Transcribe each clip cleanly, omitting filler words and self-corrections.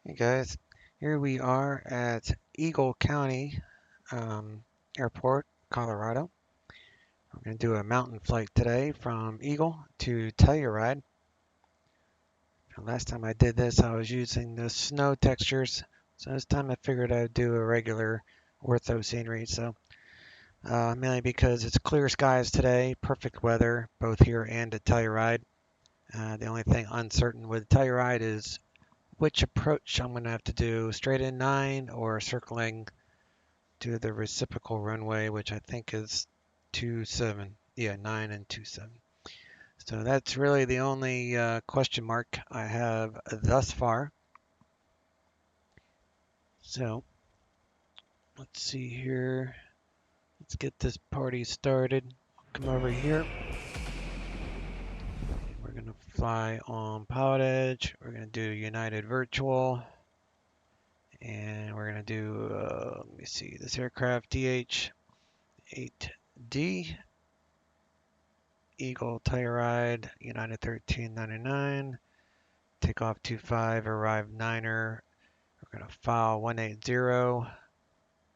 Hey guys, here we are at Eagle County Airport, Colorado. We're going to do a mountain flight today from Eagle to Telluride. Last time I did this, I was using the snow textures, so this time I figured I'd do a regular ortho scenery. So mainly because it's clear skies today, perfect weather both here and at Telluride. The only thing uncertain with Telluride is which approach I'm going to have to do, straight in 9 or circling to the reciprocal runway, which I think is 27. Yeah, 9 and 27. So that's really the only question mark I have thus far. So let's see here. Let's get this party started. Come over here. We're going to fly on Pilot Edge. We're going to do United Virtual. And we're going to do, let me see, this aircraft DH-8D. Eagle Telluride, United 1399, takeoff 25, arrive 9er. We're going to file 180.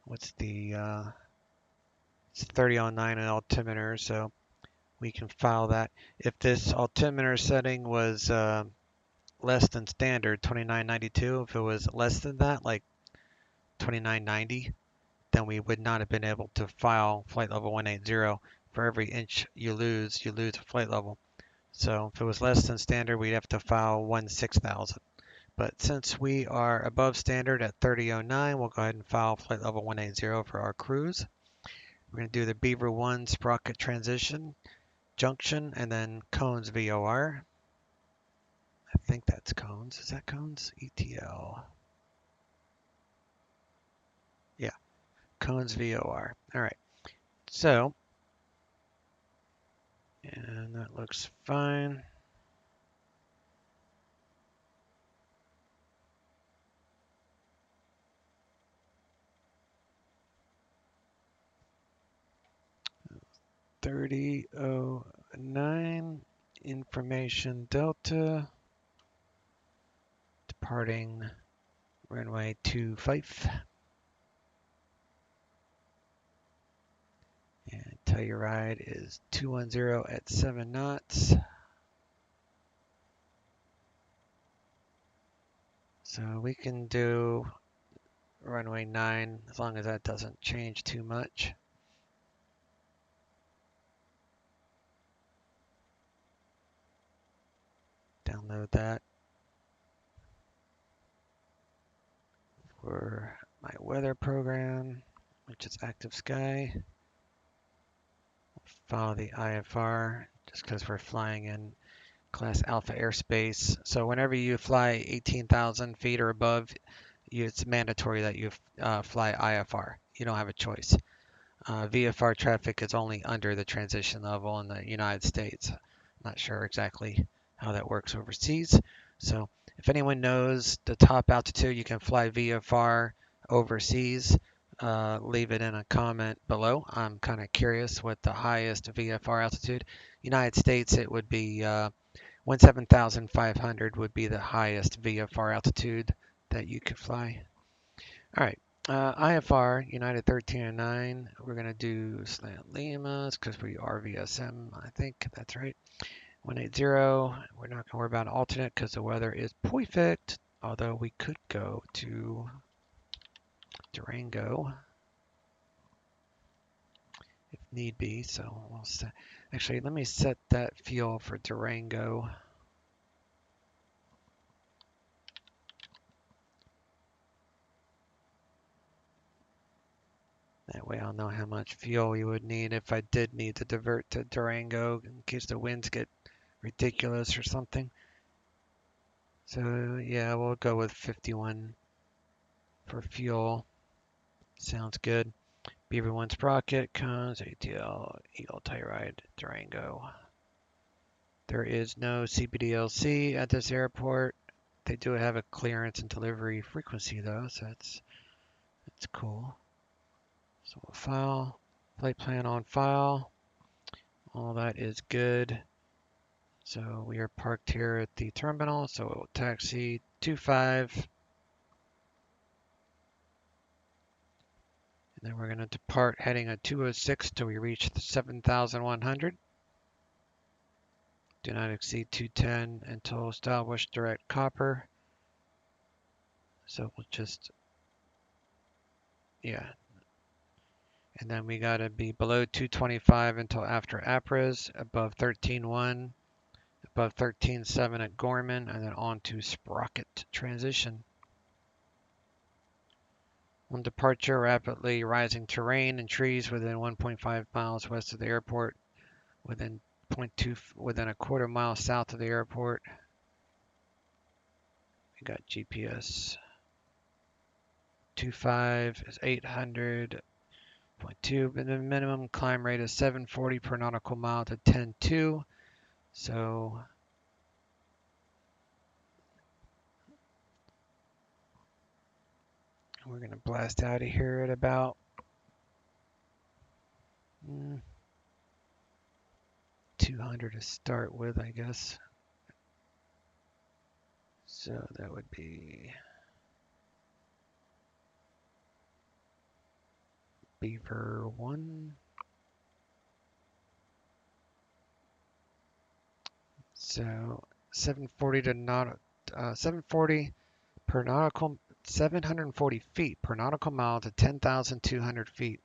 What's the, it's 30 on 9 an altimeter, so we can file that. If this altimeter setting was less than standard, 2992, if it was less than that, like 2990, then we would not have been able to file flight level 180. For every inch you lose a flight level. So if it was less than standard, we'd have to file 16,000. But since we are above standard at 3009, we'll go ahead and file flight level 180 for our cruise. We're going to do the Beaver 1 sprocket transition, junction, and then cones VOR. I think that's cones. Is that cones? ETL. Yeah, cones VOR. All right. So, and that looks fine. $30.09 information delta departing runway 25. And Telluride is 210 at 7 knots. So we can do runway 9 as long as that doesn't change too much. Download that for my weather program, which is Active Sky. Follow the IFR just because we're flying in Class Alpha airspace. So whenever you fly 18,000 feet or above, it's mandatory that you fly IFR. You don't have a choice. VFR traffic is only under the transition level in the United States. Not sure exactly how that works overseas. So if anyone knows the top altitude you can fly VFR overseas, leave it in a comment below. I'm kind of curious what the highest VFR altitude. United States, it would be 17,500 would be the highest VFR altitude that you could fly. All right. IFR, United 1309, we're going to do slant Limas because we are VSM, I think that's right. 180, we're not going to worry about alternate because the weather is perfect, although we could go to Durango if need be. So we'll set, actually, let me set that fuel for Durango. That way I'll know how much fuel we would need if I did need to divert to Durango in case the winds get ridiculous or something. So yeah, we'll go with 51 for fuel. Sounds good. Beaver 1 sprocket, cones, ATL, Eagle Telluride, Durango. There is no CBDLC at this airport. They do have a clearance and delivery frequency though, so that's cool. So we'll file, flight plan on file. All that is good. So we are parked here at the terminal, so we'll taxi 25 Then we're going to depart heading at 206 till we reach the 7,100. Do not exceed 210 until established direct copper. So we'll just, yeah. And then we got to be below 225 until after APRAs, above 13.1, above 13.7 at Gorman, and then on to Sprocket transition. On departure, rapidly rising terrain and trees within 1.5 miles west of the airport, within a quarter mile south of the airport. We got GPS 25 is 800.2, but the minimum climb rate is 740 per nautical mile to 10.2. So we're going to blast out of here at about 200 to start with, I guess. So that would be Beaver 1. So 740 per nautical, 740 feet per nautical mile to 10,200 feet.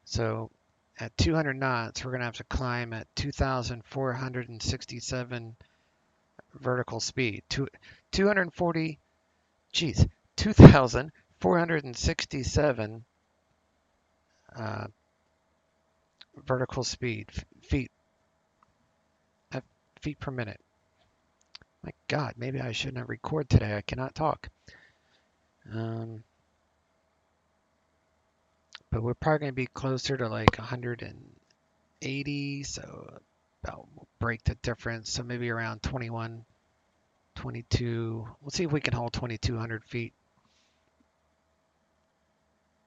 So at 200 knots, we're going to have to climb at 2,467 vertical speed. 240, geez, 2,467 vertical speed, feet per minute. My God, maybe I shouldn't have recorded today. I cannot talk. But we're probably going to be closer to like 180, so about we'll break the difference. So maybe around 21, 22. We'll see if we can hold 2,200 feet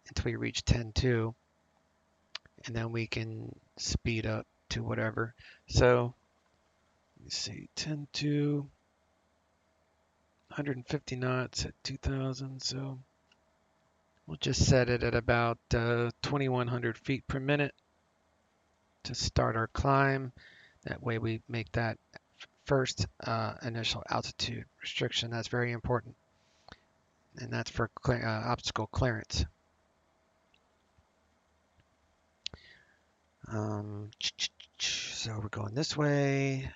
until we reach 10.2, and then we can speed up to whatever. So let me see, 10.2, 150 knots at 2,000. So we'll just set it at about 2,100 feet per minute to start our climb. That way we make that first initial altitude restriction. That's very important. And that's for obstacle clearance. So we're going this way.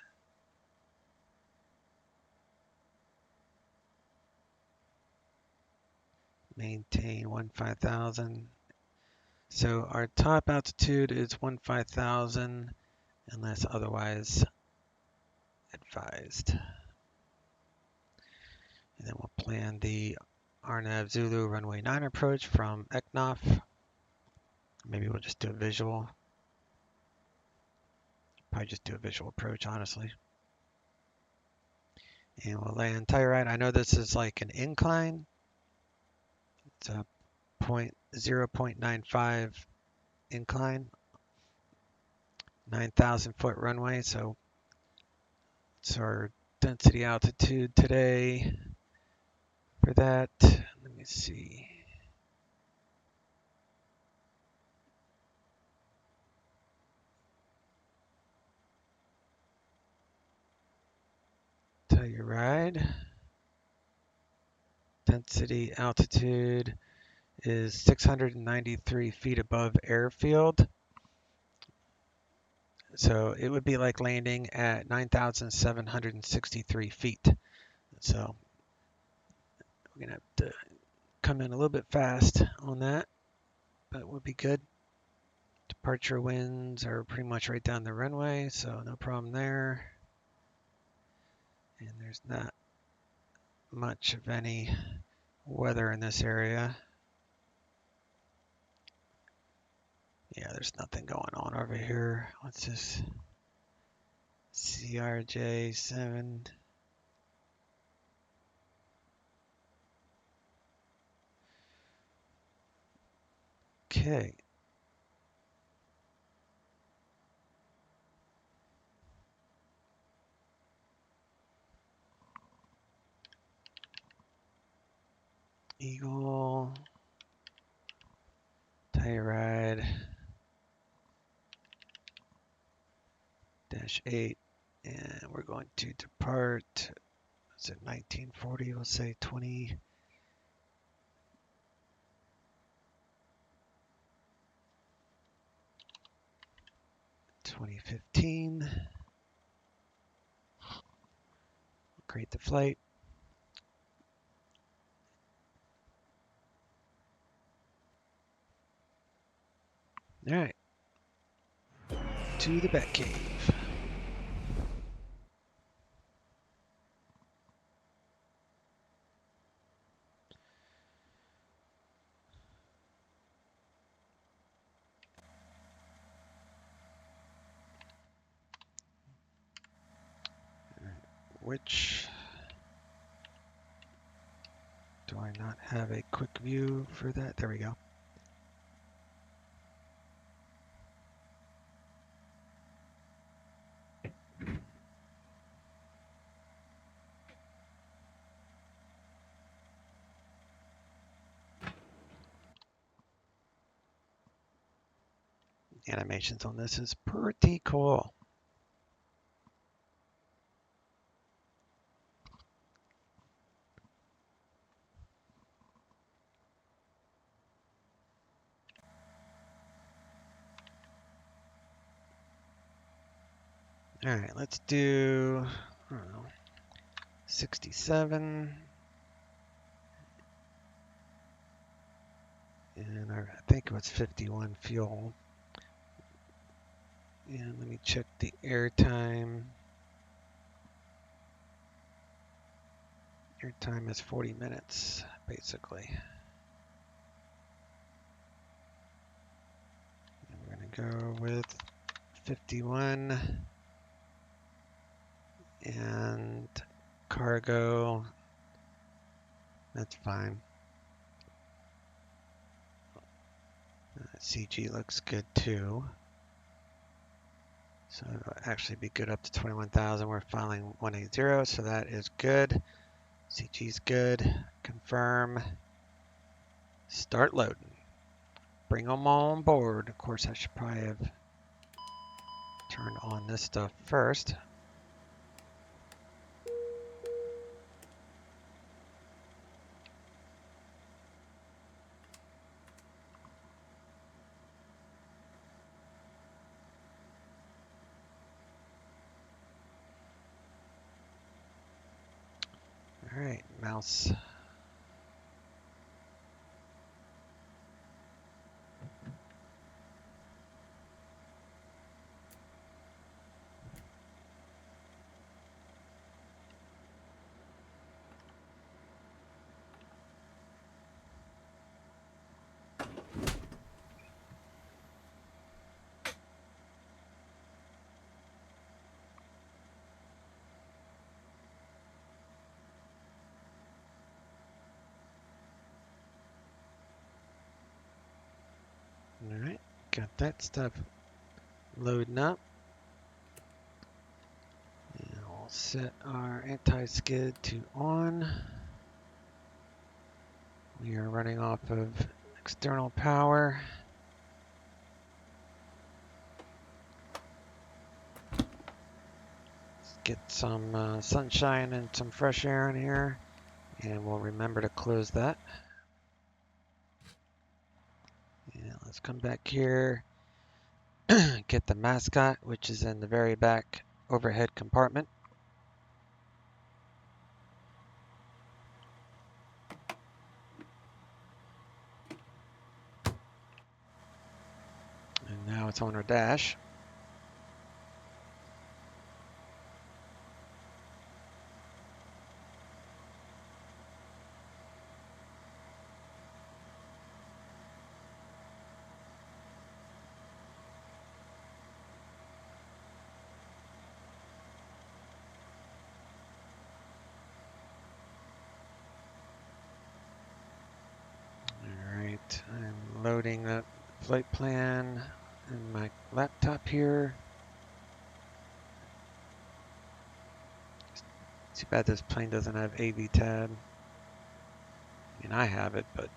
Maintain 15,000. So our top altitude is 15,000 unless otherwise advised. And then we'll plan the Arnav Zulu runway 9 approach from Eknof. Maybe we'll just do a visual. Probably just do a visual approach, honestly. And we'll land Telluride. I know this is like an incline. It's a 0.95 incline, 9,000 foot runway. So it's our density altitude today for that. Let me see. Telluride. Density altitude is 693 feet above airfield. So it would be like landing at 9,763 feet. So we're going to have to come in a little bit fast on that, but we'll be good. Departure winds are pretty much right down the runway, so no problem there. And there's not much of any weather in this area. Yeah, there's nothing going on over here. Let's just CRJ7. Okay. Eagle. Telluride. 8, and we're going to depart. Is it 1940? We'll say 2015. Create the flight. All right, to the Batcave. Which do I not have a quick view for that? There we go. Animations on this is pretty cool. All right, let's do, I don't know, 67. And I think it was 51 fuel. And let me check the air time. Air time is 40 minutes, basically. And we're going to go with 51. And cargo, that's fine. CG looks good too. So it'll actually be good up to 21,000. We're filing 180, so that is good. CG's good. Confirm. Start loading. Bring them on board. Of course, I should probably have turned on this stuff first. All right, mouse. All right, got that stuff loading up. And we'll set our anti-skid to on. We are running off of external power. Let's get some sunshine and some fresh air in here, and we'll remember to close that. And let's come back here, get the mascot, which is in the very back overhead compartment. And now it's on our dash. Alright, I'm loading the flight plan in my laptop here. Too bad this plane doesn't have AV tab. I mean, I have it, but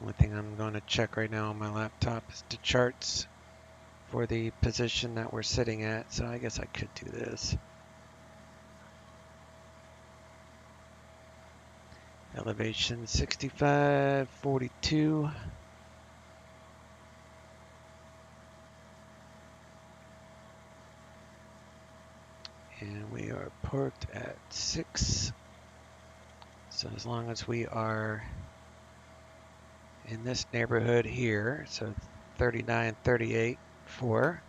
only thing I'm going to check right now on my laptop is the charts for the position that we're sitting at, so I guess I could do this. Elevation 65, 42. And we are parked at 6. So as long as we are in this neighborhood here, so 39, 38, 4,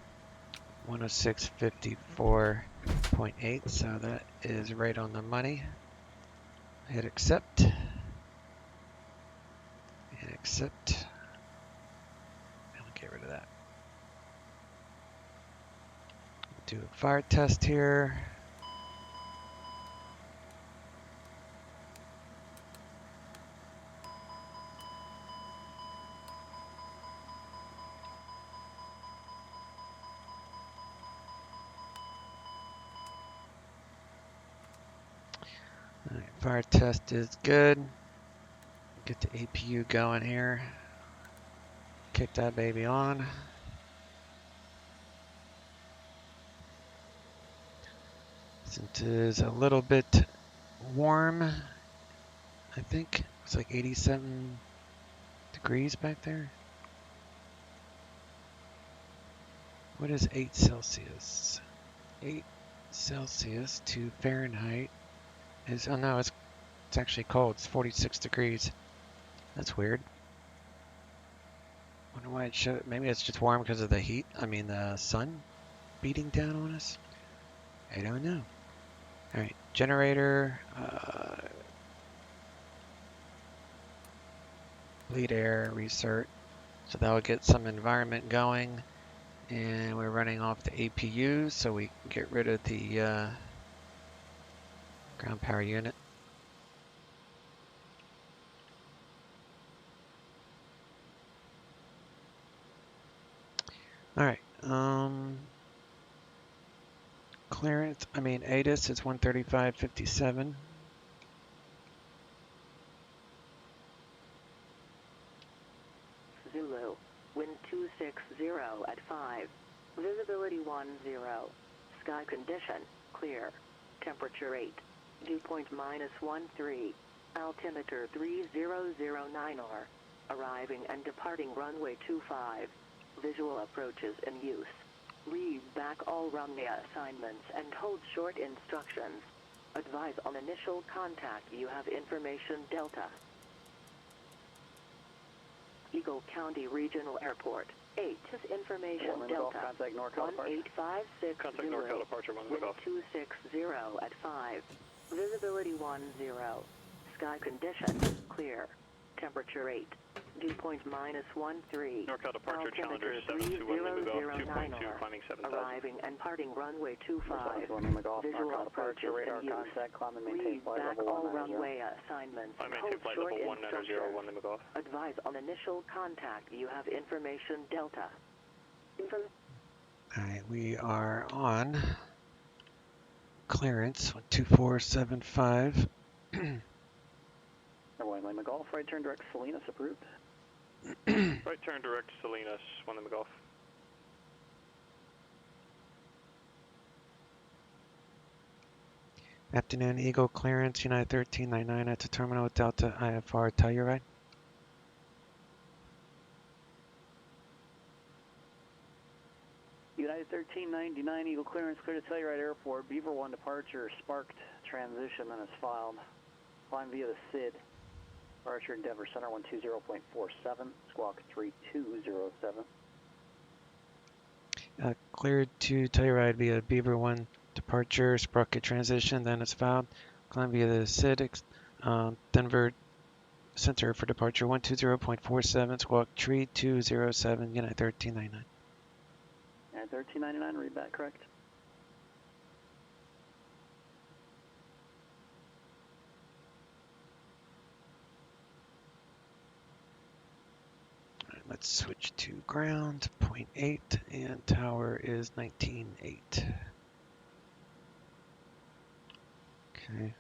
106, 54.8, so that is right on the money. Hit accept, and accept, and we'll get rid of that. Do a fire test here. All right, fire test is good. Get the APU going here. Kick that baby on. Since it is a little bit warm, I think it's like 87 degrees back there. What is 8 Celsius? 8 Celsius to Fahrenheit is, oh no, it's actually cold. It's 46 degrees. That's weird. Wonder why it showed. Maybe it's just warm because of the heat. I mean, the sun beating down on us. I don't know. All right, generator. Bleed air, recert. So that will get some environment going. And we're running off the APU, so we can get rid of the ground power unit. All right. Clearance. I mean, ATIS is 135.57. Zulu, wind 260 at 5. Visibility 10. Sky condition, clear. Temperature 8. Dew point -13. Altimeter 3009 R. Arriving and departing runway 25. Visual approaches in use. Read back all runway assignments and hold short instructions. Advise on initial contact. You have information Delta. Eagle County Regional Airport. 8 is information Delta. Contact NorCal 1856 Contact Zulu. NorCal departure 1 Wind Golf. 260 at 5. Visibility 10. Sky condition, clear. Temperature 8. Dew point -13. NorCal departure Altimeter Challenger 721 3009 2.2, R. climbing 7,000. Arriving and parting runway 25. Golf, Visual NorCal approaches departure radar in use. contact, climb and maintain Read flight back level all 190. runway assignments I and maintain hold flight short level 190, instructions. 1 Lima Golf. Advise on initial contact. You have information Delta. All right, we are on clearance 2475. One Lima Golf, right turn direct Salinas approved. Right turn direct Salinas, 1 Lima Golf. Afternoon, Eagle clearance, United 1399 at the terminal with Delta IFR Telluride. United 1399, Eagle clearance, clear to Telluride Airport. Beaver 1 departure, sparked transition, then is filed. Climb via the SID. Departure Denver Center 120.47, squawk 3207. Cleared to Telluride via Beaver 1 departure, sprocket transition, then it's filed. Climb via the SID, Denver Center for departure 120.47, squawk 3207, United 1399. And 1399, read that correct? Let's switch to ground, 0.8, and tower is 19.8. Okay.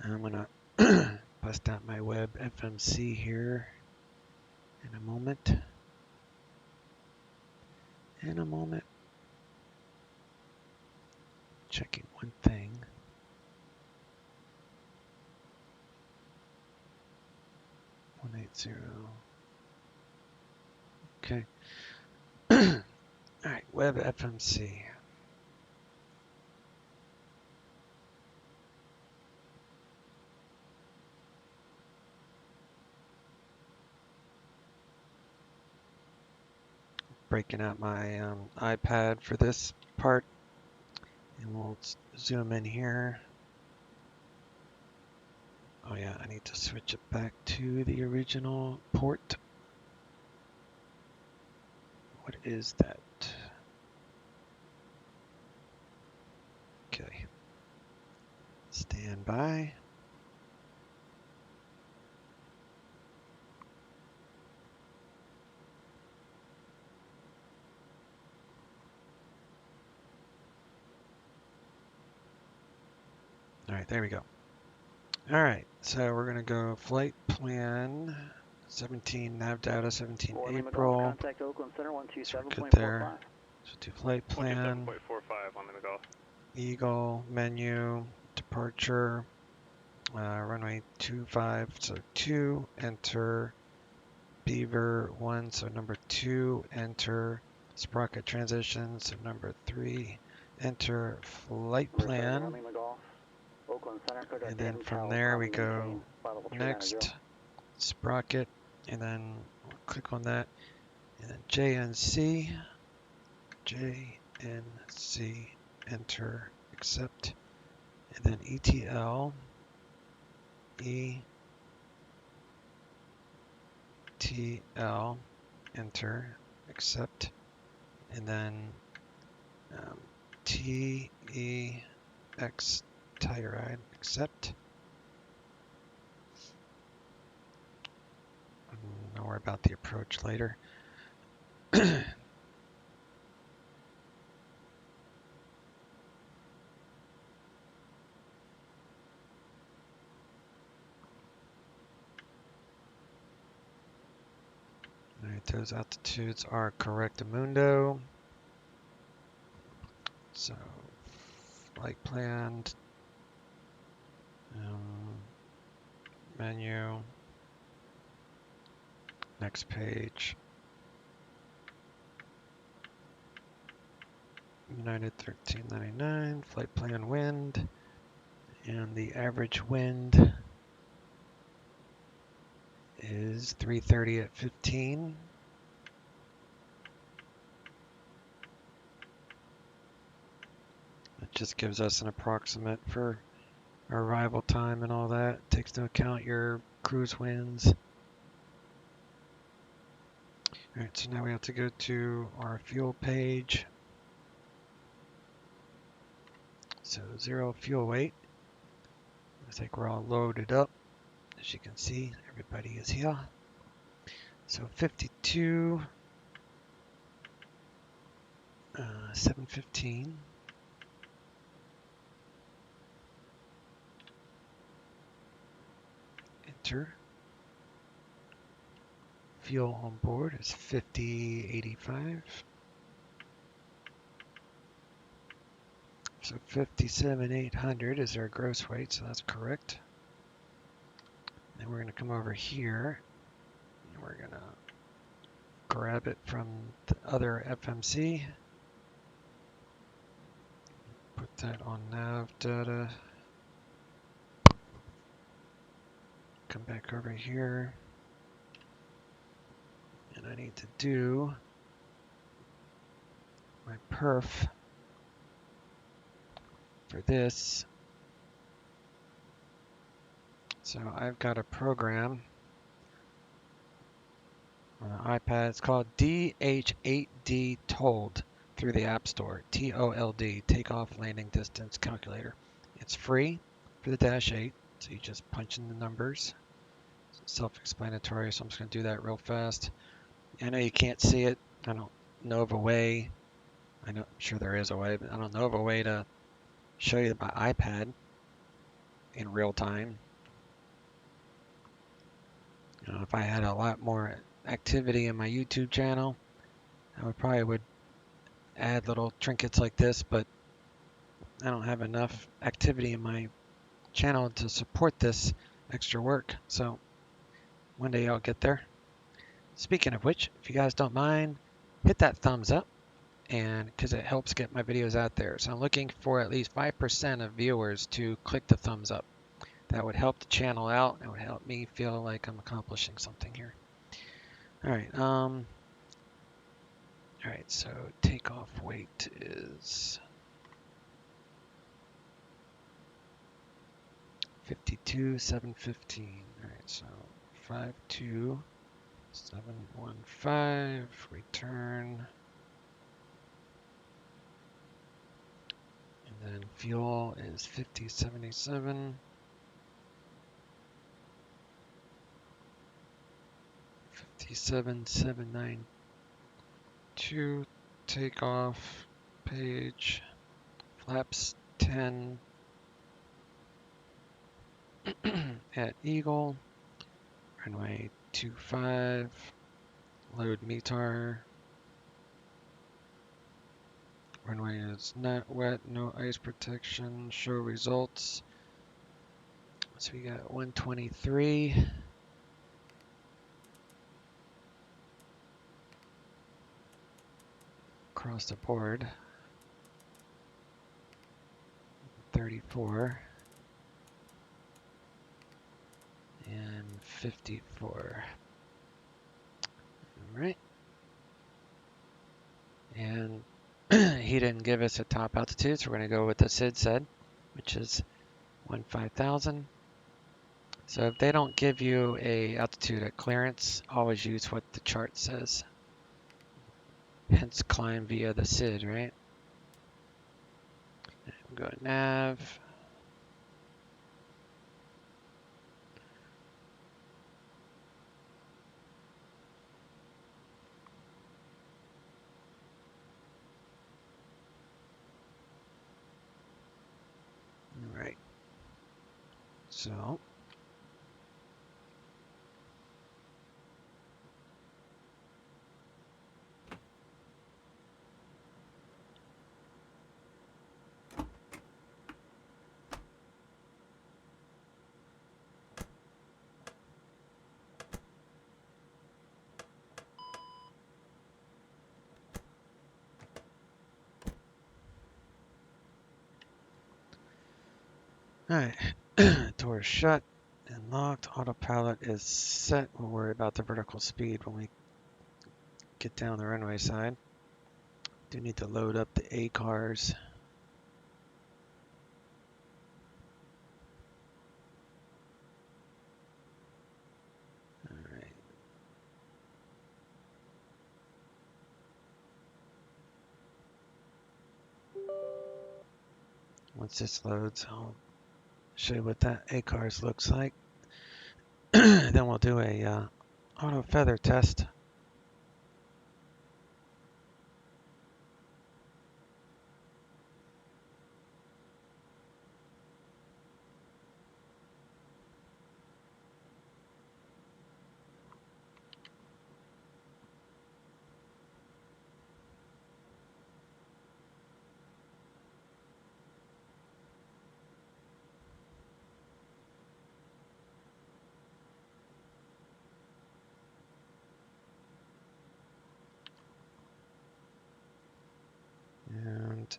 I'm gonna bust test out my web FMC here in a moment. Checking one thing. Okay. All right, web FMC. Breaking out my iPad for this part, and we'll zoom in here. Oh yeah, I need to switch it back to the original port. What is that? Okay. Stand by. All right, there we go. All right, so we're gonna go flight plan 17 nav data 17 April. Contact Oakland Center So we're good 127.45. there. So do flight plan. 127.45 on the McGough. Eagle menu departure. Runway 25, so 2, enter Beaver 1, so number 2, enter sprocket transition, so number 3, enter flight plan, and then from there we go next, sprocket, and then we'll click on that, and then JNC, enter, accept, and then ETL, enter, accept, and then TEX Telluride, accept. Don't worry about the approach later. Alright, those altitudes are correctamundo. So, flight planned, menu, next page, United 1399, flight plan wind, and the average wind is 330 at 15. It just gives us an approximate for our arrival time and all that. It takes into account your cruise winds. Alright, so now we have to go to our fuel page. So 0 fuel weight. I think we're all loaded up. As you can see, everybody is here. So 52, 715. Enter. Fuel on board is 5085. So 57,800 is our gross weight, so that's correct. Then we're going to come over here and we're going to grab it from the other FMC. Put that on nav data. Come back over here. And I need to do my perf for this. So I've got a program on an iPad. It's called DH8D Told through the App Store. TOLD, Takeoff Landing Distance Calculator. It's free for the Dash 8, so you just punch in the numbers. It's self-explanatory, so I'm just going to do that real fast. I know you can't see it. I don't know of a way. I'm sure there is a way, but I don't know of a way to show you my iPad in real time. If I had a lot more activity in my YouTube channel, I would add little trinkets like this, but I don't have enough activity in my channel to support this extra work. So one day I'll get there. Speaking of which, if you guys don't mind, hit that thumbs up, and because it helps get my videos out there. So I'm looking for at least 5% of viewers to click the thumbs up. That would help the channel out and it would help me feel like I'm accomplishing something here. All right, so takeoff weight is 52,715. All right, so 52,715, return. And then fuel is 5077. 57792. Takeoff page. Flaps 10 at Eagle. Runway 25. Load METAR. Runway is not wet, no ice protection. Show results. So we got 123. Across the board. 34. And 54. All right. And he didn't give us a top altitude, so we're going to go with the SID said, which is 15,000. So if they don't give you a altitude at clearance, always use what the chart says. Hence climb via the SID, right? Go to nav. All right. So all right. Door is shut and locked. Autopilot is set. We'll worry about the vertical speed when we get down the runway side. Do need to load up the A cars. All right. Once this loads, I'll show you what that A cars looks like. Then we'll do a auto feather test. And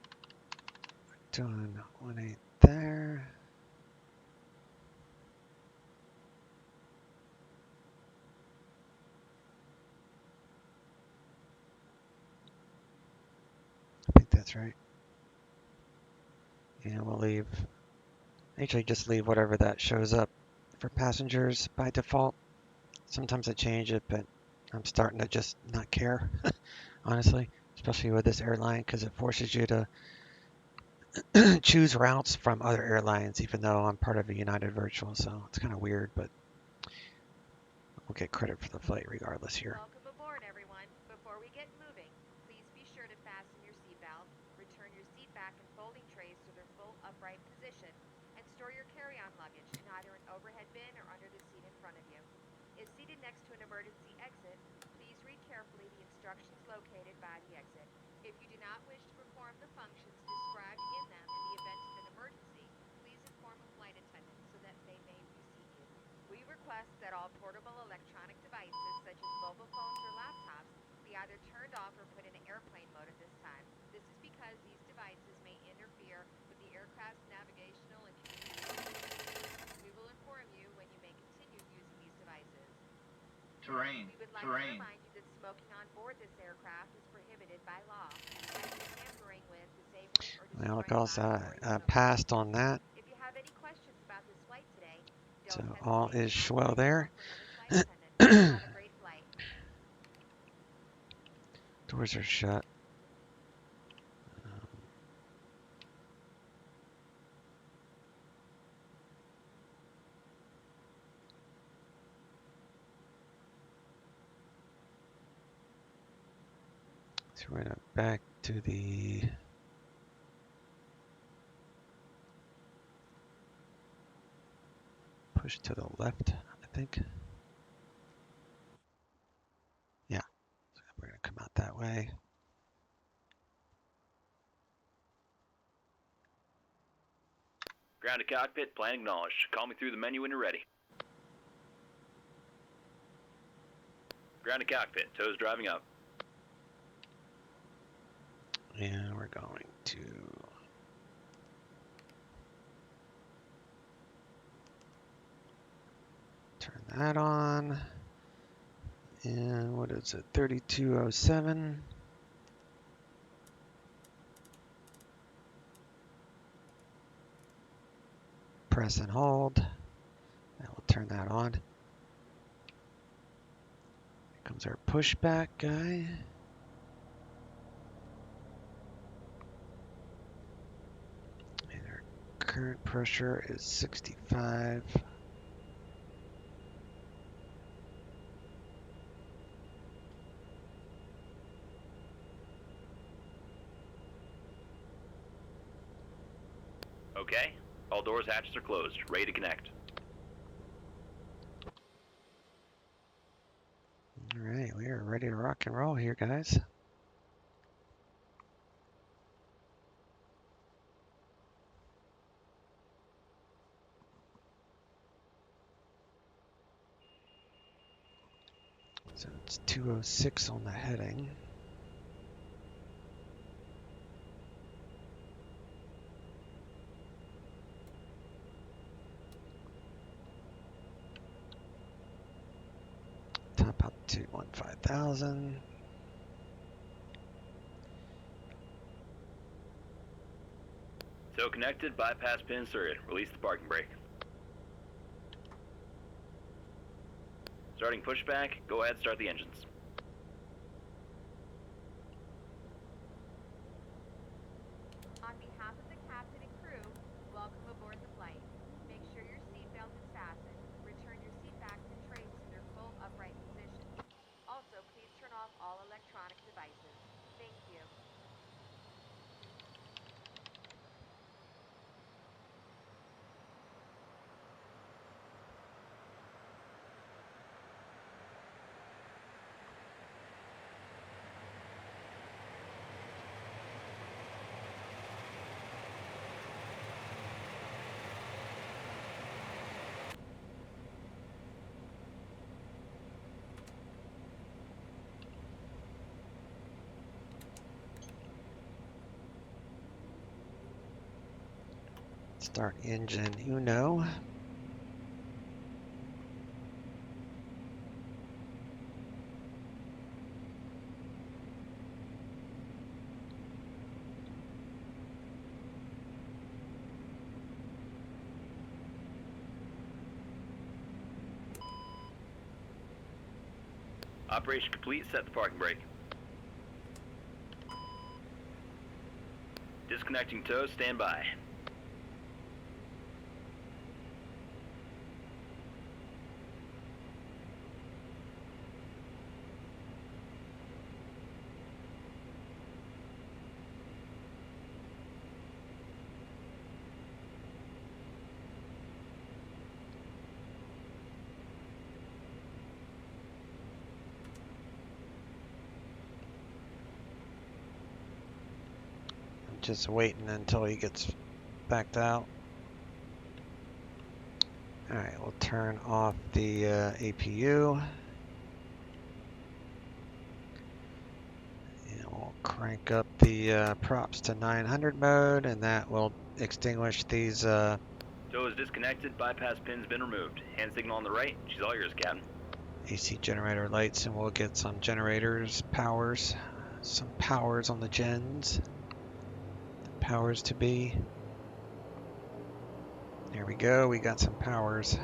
done 1.8 there. I think that's right. And we'll leave, actually just leave whatever that shows up for passengers by default. Sometimes I change it, but I'm starting to just not care, honestly, especially with this airline because it forces you to choose routes from other airlines, even though I'm part of a United Virtual, so it's kind of weird, but we'll get credit for the flight regardless here. Welcome aboard, everyone. Before we get moving, please be sure to fasten your seatbelt, return your seat back and folding trays to their full upright position, and store your carry-on luggage in either an overhead bin or under the seat in front of you. is seated next to an emergency exit, please read carefully the instructions located by the exit. If you do not wish to perform the functions described in them in the event of an emergency, please inform a flight attendant so that they may reseat you. We request that all portable electronic devices such as mobile phones or laptops be either turned off or put in airplane mode at this time. This is because these devices may interfere with the aircraft's navigational and communication. We will inform you when you may continue using these devices. Terrain. We would like to remind you that smoking on board this aircraft is prohibited by law. As in tampering with, disabling, or Well, destroying looks laboratories and passed on that. If you have any questions about this flight today, So don't all hesitate is to swell contact there. another flight attendant. Have a great flight. Doors are shut. So we're gonna back to the push to the left, I think. Yeah, so we're gonna come out that way. Ground to cockpit, plan acknowledged. Call me through the menu when you're ready. Ground to cockpit, toes driving up. And we're going to turn that on. And what is it? 3207. Press and hold. And we'll turn that on. Here comes our pushback guy. And our current pressure is 65. Okay, all doors, hatches are closed. Ready to connect. All right, we are ready to rock and roll here, guys. So it's 206 on the heading. Top out to 15,000. So connected, bypass pin inserted. Release the parking brake. Starting pushback, go ahead, start the engines. On behalf of the captain and crew, welcome aboard the flight. Make sure your seatbelt is fastened. Return your seat backs and trays to their full upright position. Also, please turn off all electronic devices. Thank you. Start engine Uno. Operation complete, set the parking brake. Disconnecting tow, stand by. Just waiting until he gets backed out. Alright, we'll turn off the APU. And we'll crank up the props to 900 mode, and that will extinguish these. Tow is disconnected. Bypass pin's been removed. Hand signal on the right. She's all yours, Captain. AC generator lights, and we'll get some generators, some powers on the gens. Powers to be. There we go, we got some powers.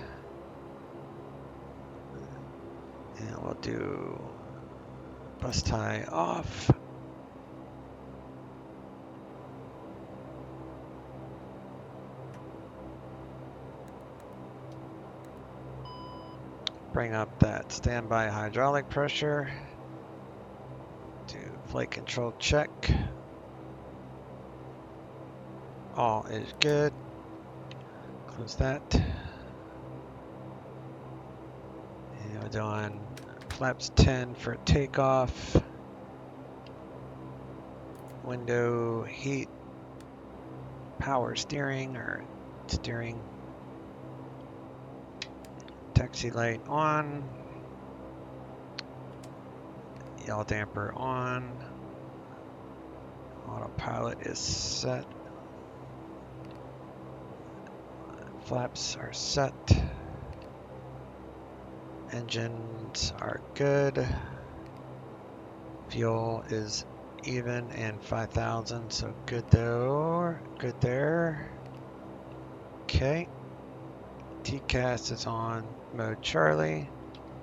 And we'll do bus tie off. Bring up that standby hydraulic pressure. Do flight control check. All is good. Close that. And we're doing flaps 10 for takeoff. Window heat. Power steering or steering. Taxi light on. Yaw damper on. Autopilot is set. Flaps are set. Engines are good. Fuel is even and 5,000, so good there. Good there. Okay. TCAS is on mode Charlie.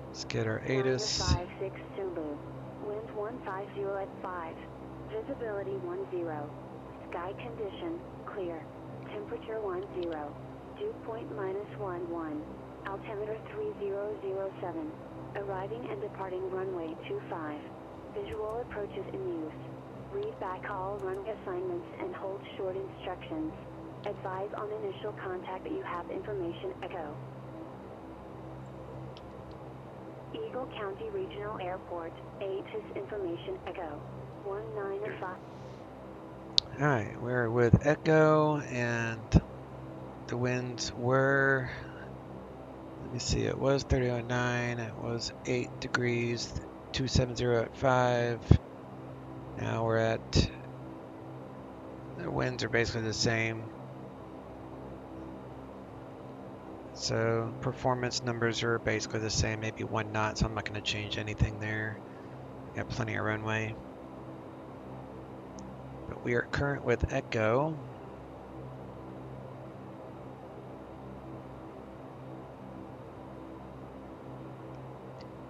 Let's get our ATIS. 56 Zulu. Wind 150 at 5. Visibility 10. Sky condition clear. Temperature 10. Dew point -11. Altimeter 3007. Arriving and departing runway 25. Visual approaches in use. Read back all runway assignments and hold short instructions. Advise on initial contact that you have information echo. Eagle County Regional Airport, ATIS information echo. 195. Alright, we're with Echo, and the winds were, let me see, it was 3009, it was 8 degrees, 270 at 5. Now we're at, the winds are basically the same. So performance numbers are basically the same, maybe 1 knot, so I'm not going to change anything there. Got plenty of runway. But we are current with Echo.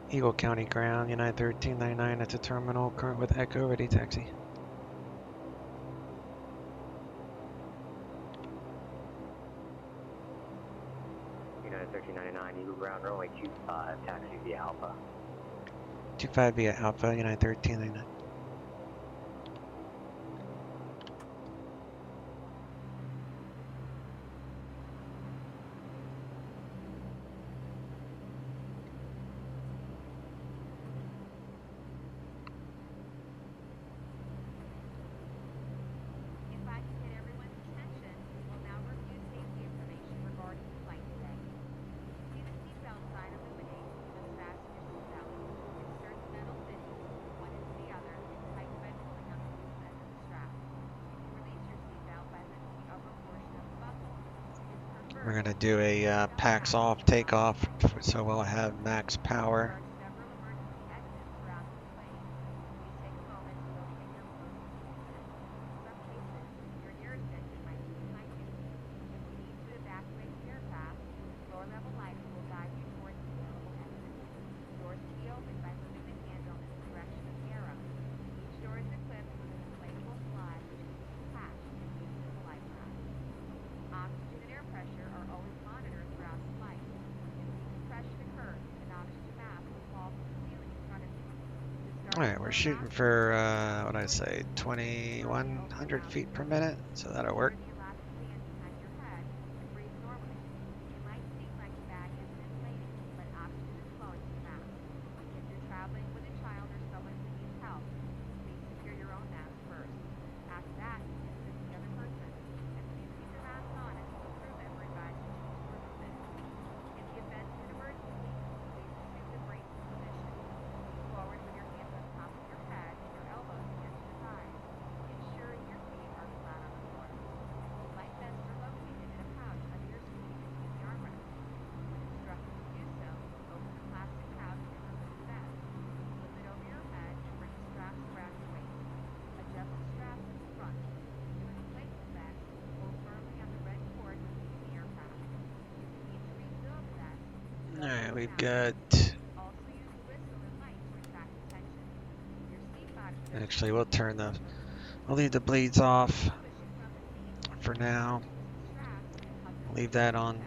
Eagle County ground, United 1399 at the terminal, current with Echo, ready taxi. United 1399, Eagle Ground, runway 25, taxi via Alpha. 25 via Alpha, United 1399. If I can get everyone's attention, we'll now review safety information regarding the flight today. See the seatbelt sign illuminates just fasten your seatbelt. Insert the metal fittings, one into the other, and tighten by pulling on the loose end of the strap. You can release your seatbelt by lifting the upper portion of the buckle. We're going to do a PAX off takeoff, so we'll have max power. Several emergency exits throughout the plane. Please take a moment to locate your closest exit. In some cases, your nearest exit might be behind you. If you need to evacuate the aircraft, floor level lights will guide you towards the available exit. Doors can be opened by moving the handle in the direction of the arrow. Each door is equipped with an inflatable slide which can be detached and used as a life raft. Oxygen and air pressure are always monitored throughout the flight. If decompression occurs, an oxygen mask will fall from the ceiling in front of you. Alright, we're shooting for, what I say, 2,100 feet per minute, so that'll work. The elastic band behind your head and breathe normally. It might seem like the bag isn't inflating, but oxygen is flowing to the mask. If you're traveling with a child or someone who needs help, please secure your own mask first. After that, you can assist we've got, Also use the whistle and light to attract attention. Your seat box should actually we'll leave the bleeds off push it from the seat. for now. Strap and tuck the Leave seat that back. on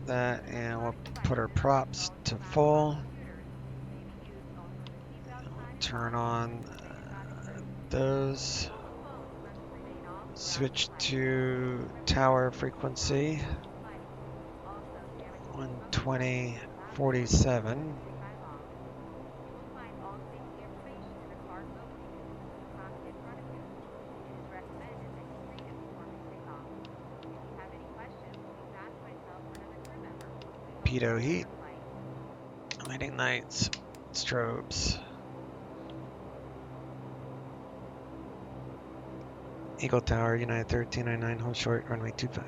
that, and we'll Electronic put our devices, props phones to and full. laptop computers, may be used both when the seatbelt sign is Turn off on and is not inserted. those. Phones must remain off throughout the Switch flight. to Remember tower to switch off frequency during flight. Also, damaging the smoke detector and laptop 12047. take by law. You will find all safety information in a card located in the cockpit in front of you. It is recommended that you read it before we take off. If you have any questions, please ask myself or another crew member. We hope you Pitot enjoy heat. your flight. Leading lights. Strobes. Eagle Tower, United 1399, hold short, runway 25.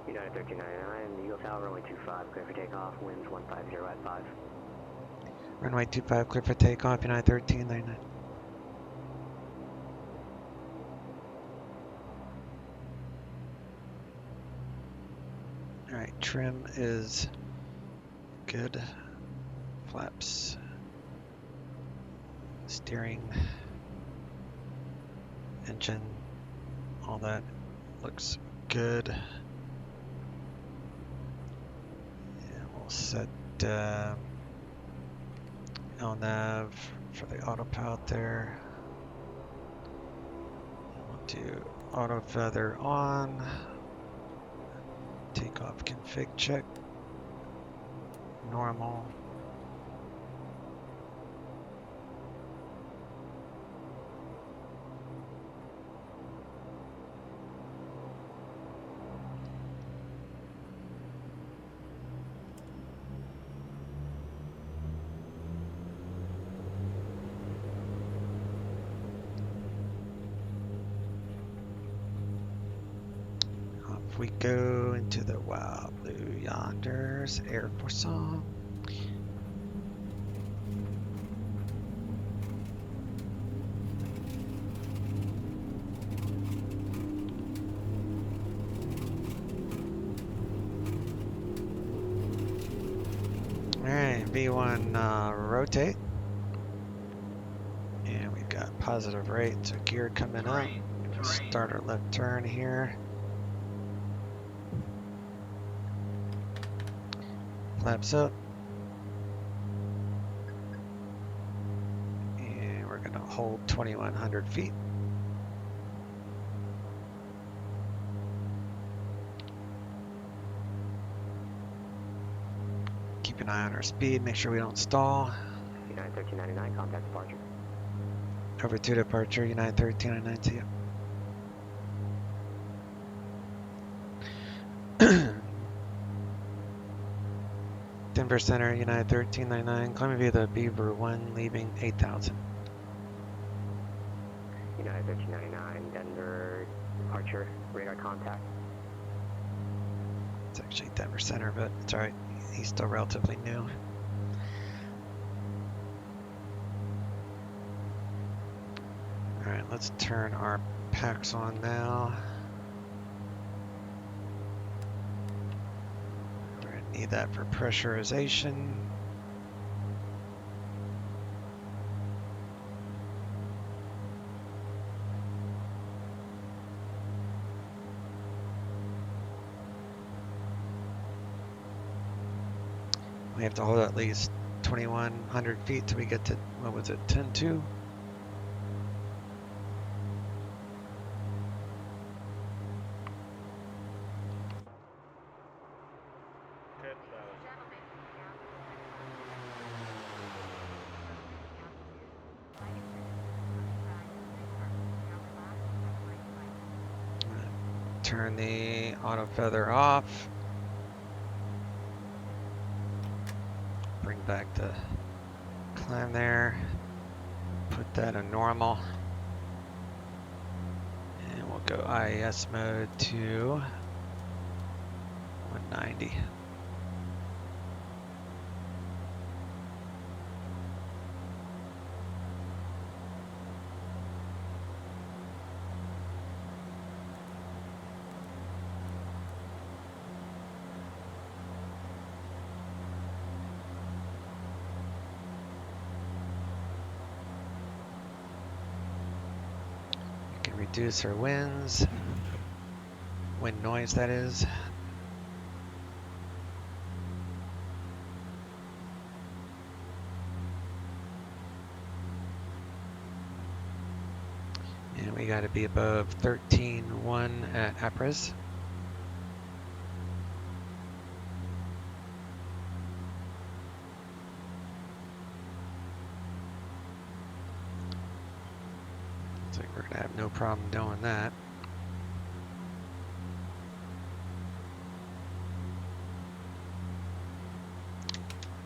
United 1399, Eagle Tower, runway 25, clear for takeoff, winds 150 at 5. Runway 25, clear for takeoff, United 1399. Alright, trim is good. Flaps. Steering. Engine. All that looks good. And we'll set LNAV for the autopilot there. We'll do auto feather on. Takeoff config check. Normal. Off we go into the wild blue yonders, Air Force on. Alright, V1 rotate. And we've got positive rate, so gear coming up. Start our left turn here. Flaps up. And we're gonna hold 2100 feet. Keep an eye on our speed, make sure we don't stall. United 1399, contact departure. Over to departure, United 1399 to you. Denver Center, United 1399, climbing via the Beaver 1, leaving 8,000. United 1399, Denver, departure, radar contact. It's actually Denver Center, but it's alright. He's still relatively new. Alright, let's turn our packs on now. We're going to need that for pressurization. We have to hold at least 2,100 feet till we get to, what was it, 10-2? Turn the auto feather off. Bring back the climb there. Put that in normal. And we'll go IAS mode to 190. reduce our winds, wind noise that is. And we got to be above 13.1 at APRIS. Looks like we're going to have no problem doing that.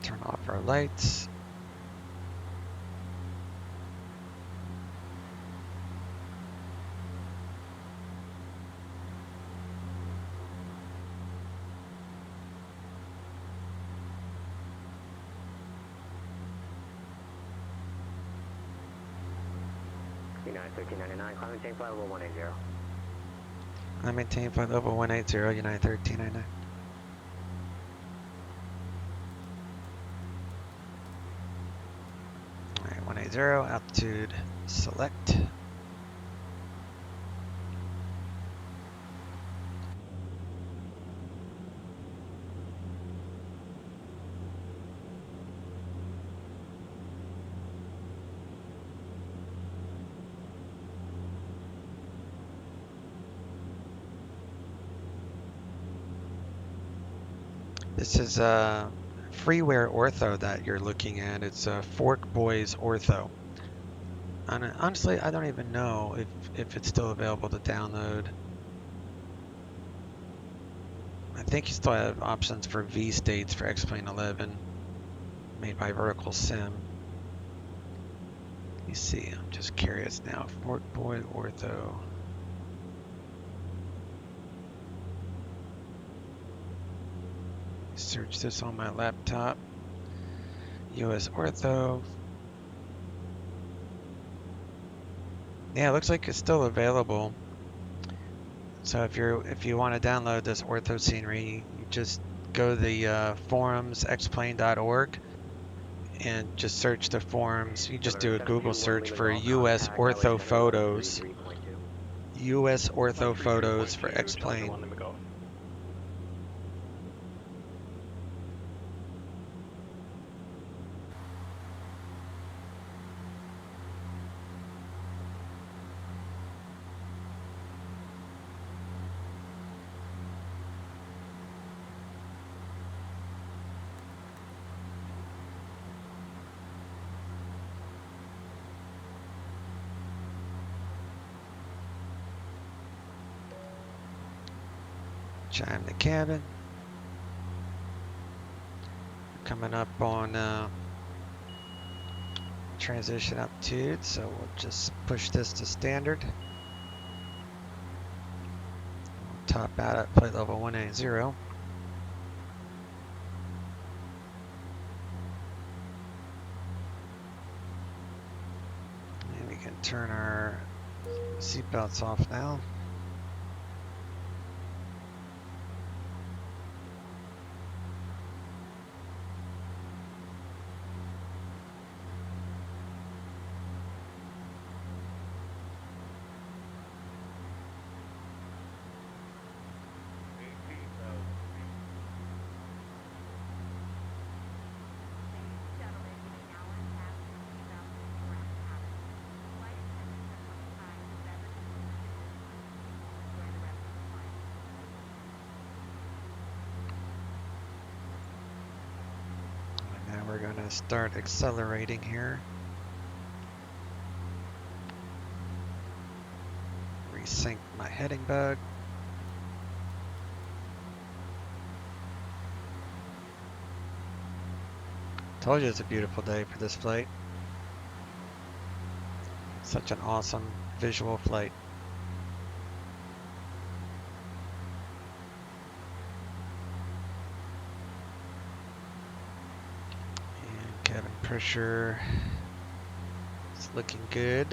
Turn off our lights. United 1399, climb maintain flight level 180. I maintain flight level 180, United 1399. Alright, 180, altitude select. This is freeware ortho that you're looking at. It's Fork Boys Ortho. And honestly, I don't even know if it's still available to download. I think you still have options for V states for X-Plane 11, made by Vertical Sim. Let me see. I'm just curious now. Fork Boy Ortho. Search this on my laptop. US Ortho. Yeah, it looks like it's still available. So if you want to download this ortho scenery, you just go to the forums xplane.org and just search the forums. You just do a Google search for US ortho photos. US ortho photos for X-Plane. Chime the cabin. Coming up on transition altitude, so we'll just push this to standard. We'll top out at flight level 180. And we can turn our seatbelts off now. We're going to start accelerating here. Resync my heading bug. Told you it's a beautiful day for this flight. Such an awesome visual flight. Cabin pressure is looking good.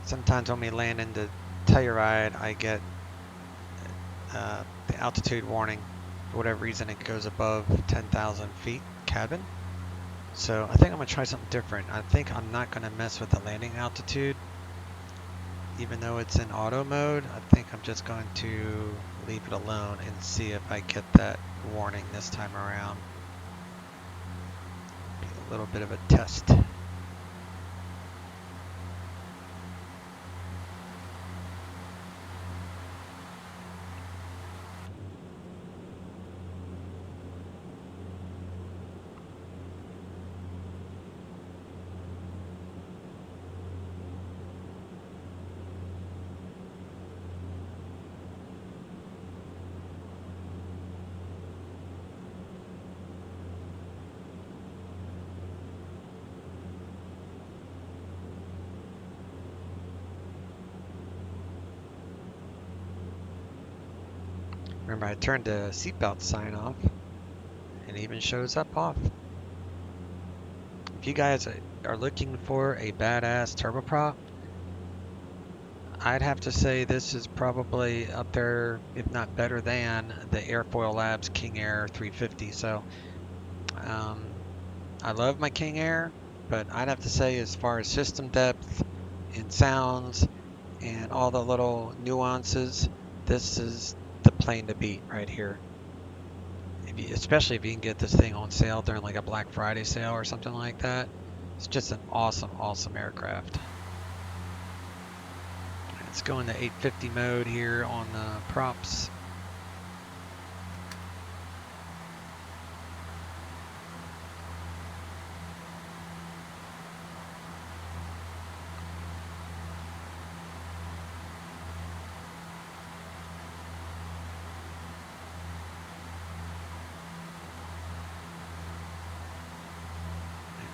Sometimes when we land into Telluride, I get the altitude warning. For whatever reason, it goes above 10,000 feet cabin. So I think I'm gonna try something different. I think I'm not gonna mess with the landing altitude, even though it's in auto mode. I think I'm just going to leave it alone and see if I get that warning this time around. Be a little bit of a test. Remember, I turned the seatbelt sign off, and it even shows up off. If you guys are looking for a badass turboprop, I'd have to say this is probably up there, if not better than, the Airfoil Labs King Air 350. So I love my King Air, but I'd have to say as far as system depth and sounds and all the little nuances, this is the plane to beat right here. Especially if you can get this thing on sale during like a Black Friday sale or something like that. It's just an awesome, awesome aircraft. Let's go into 850 mode here on the props.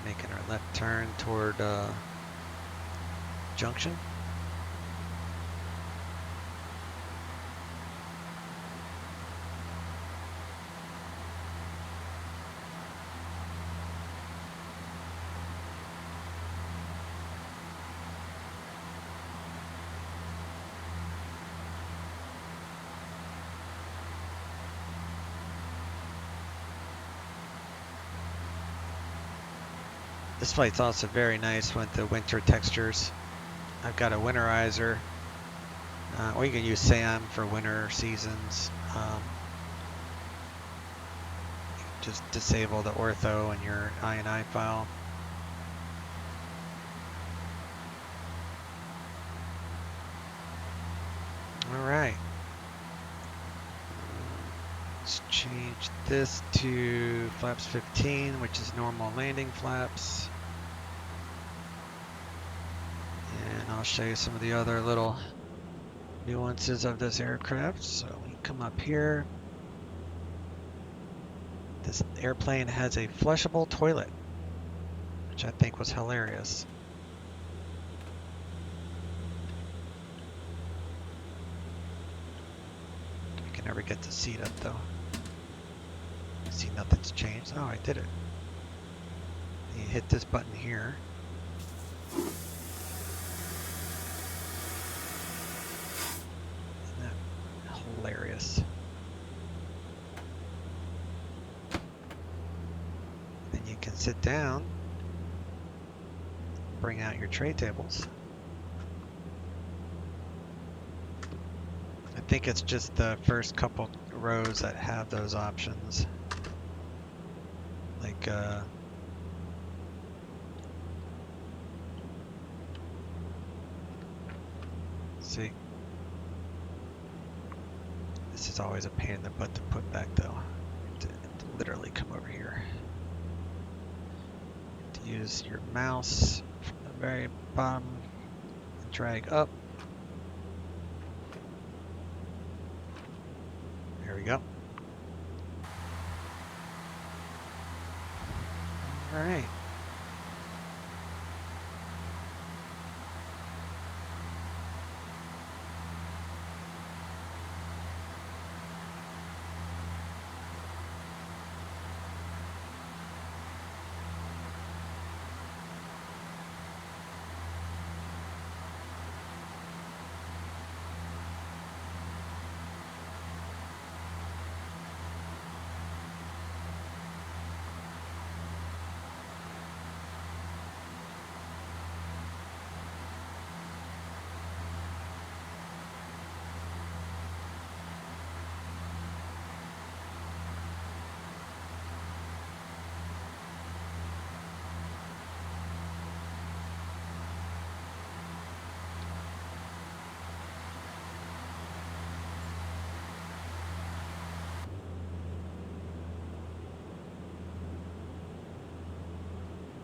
Making our left turn toward Junction. This flight's also very nice with the winter textures. I've got a winterizer, or you can use SAM for winter seasons. Just disable the ortho in your INI file. All right. Let's change this to flaps 15, which is normal landing flaps. And I'll show you some of the other little nuances of this aircraft. So we come up here. This airplane has a flushable toilet, which I think was hilarious. I can never get the seat up though. See, nothing's changed. Oh, I did it. You hit this button here. Isn't that hilarious? Then you can sit down, bring out your tray tables. I think it's just the first couple rows that have those options. Like, see, this is always a pain in the butt to put back though. To literally come over here. To use your mouse from the very bottom and drag up. There we go. All right.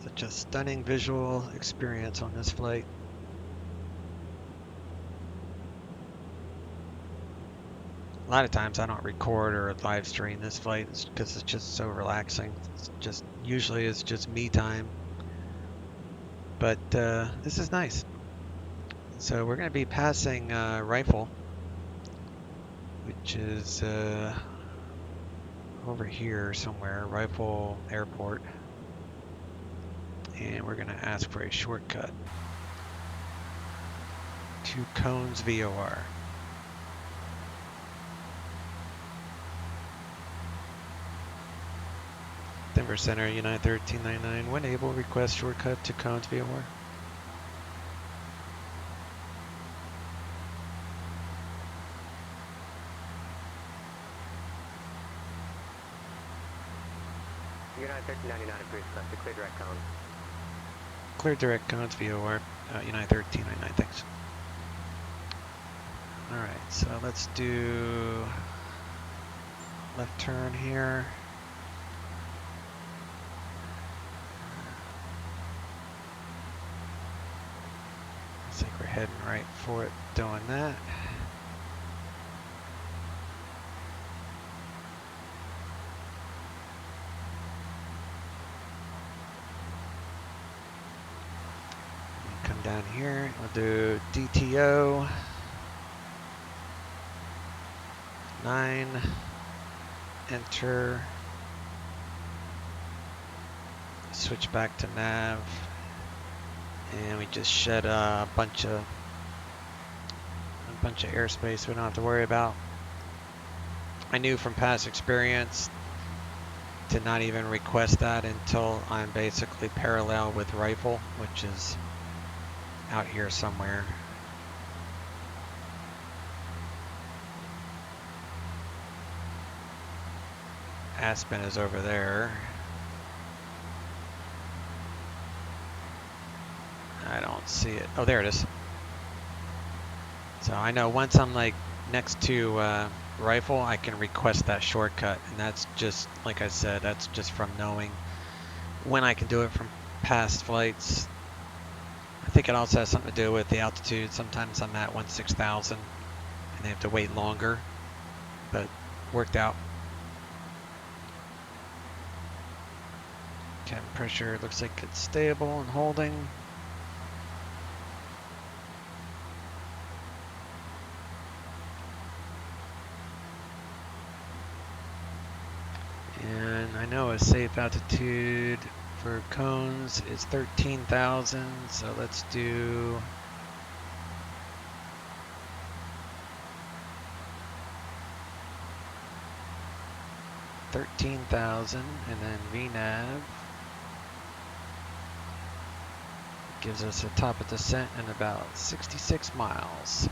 Such a stunning visual experience on this flight. A lot of times I don't record or live stream this flight because it's just so relaxing. Usually it's just me time, but this is nice. So we're going to be passing Rifle, which is over here somewhere, Rifle Airport, and we're going to ask for a shortcut to Cones VOR. Denver Center, United 1399, when able, request shortcut to Cones VOR. United 1399 approves to clear direct cone. Clear direct Cones VOR, United 1399, thanks. Alright, so let's do left turn here. Looks like we're heading right for it, doing that. Come down here, we'll do DTO 9, enter, switch back to nav, and we just shed a bunch of airspace we don't have to worry about. I knew from past experience to not even request that until I'm basically parallel with Rifle, which is out here somewhere. Aspen is over there. I don't see it. Oh, there it is. So I know once I'm like next to Rifle, I can request that shortcut, and that's just, like I said, that's just from knowing when I can do it from past flights. I think it also has something to do with the altitude. Sometimes I'm at 16,000 and they have to wait longer, but worked out. Cabin pressure looks like it's stable and holding. And I know a safe altitude for cones is 13,000, so let's do 13,000 and then VNAV gives us a top of descent in about 66 miles.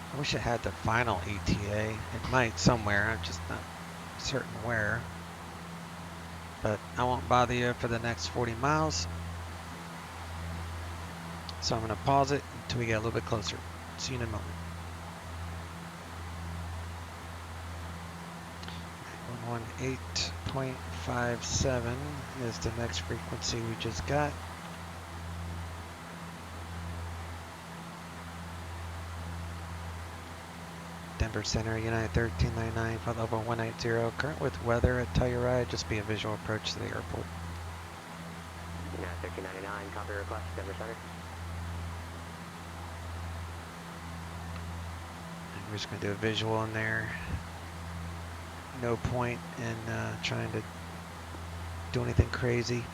I wish it had the final ETA. It might somewhere, I'm just not certain where. But I won't bother you for the next 40 miles. So I'm going to pause it until we get a little bit closer. See you in a moment. 118.57 is the next frequency we just got. Denver Center, United 1399, flight level 180. Current with weather at Telluride, just be a visual approach to the airport. United 1399, copy request, Denver Center. And we're just going to do a visual in there. No point in trying to do anything crazy.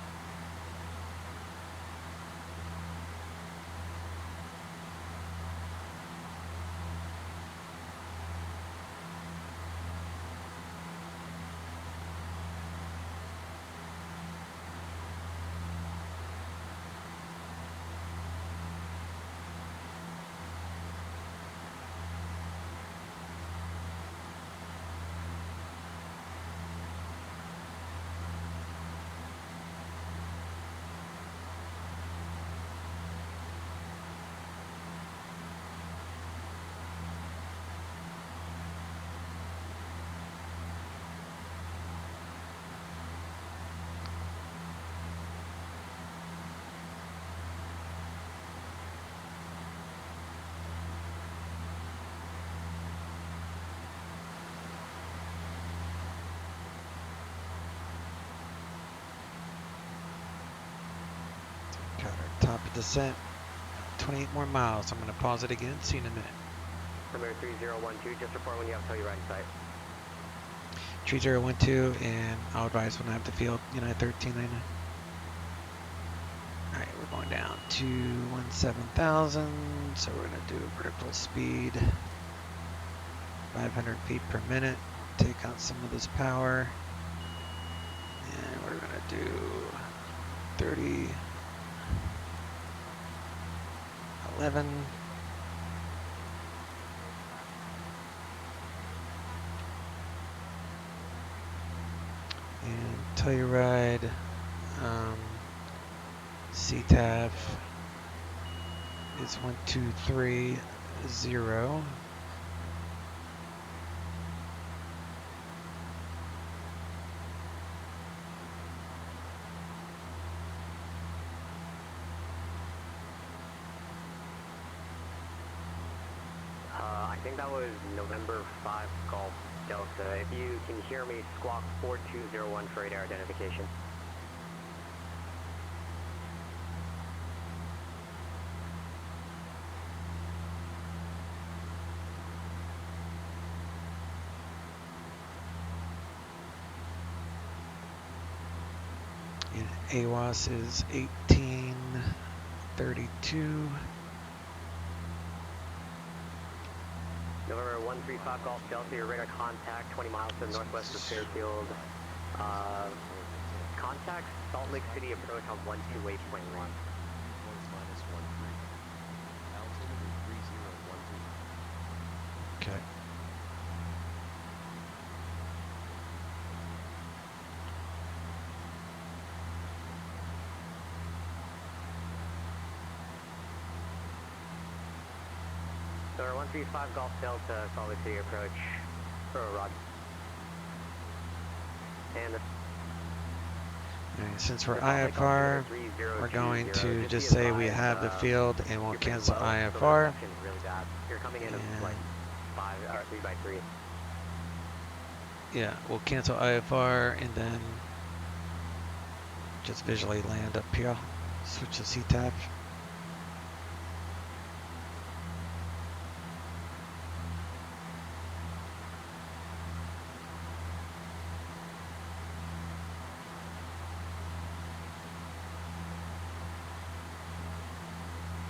Top of descent. 28 more miles. I'm going to pause it again. See you in a minute. Premier 3012, just report when you have Telluride in sight. 3012, and I'll advise when I have the field. United 1399. Alright, we're going down to 17,000. So we're going to do vertical speed. 500 feet per minute. Take out some of this power. And we're going to do 30. 11. And Telluride, CTAF is 1230. I think that was November 5 Golf Delta. If you can hear me, squawk 4201 for radar identification. And AWAS is 1832. November 135 Golf Delta, your radar contact 20 miles to the northwest of Fairfield. Contact Salt Lake City approach on 128.1. Okay. November 135 Golf Delta, Salt Lake City approach, rod. And Alright, since we're IFR, we're going to just say we have the field and we'll cancel IFR. You're coming in like 5 or 3 by 3. Yeah, we'll cancel IFR and then just visually land up here. Switch to CTAF.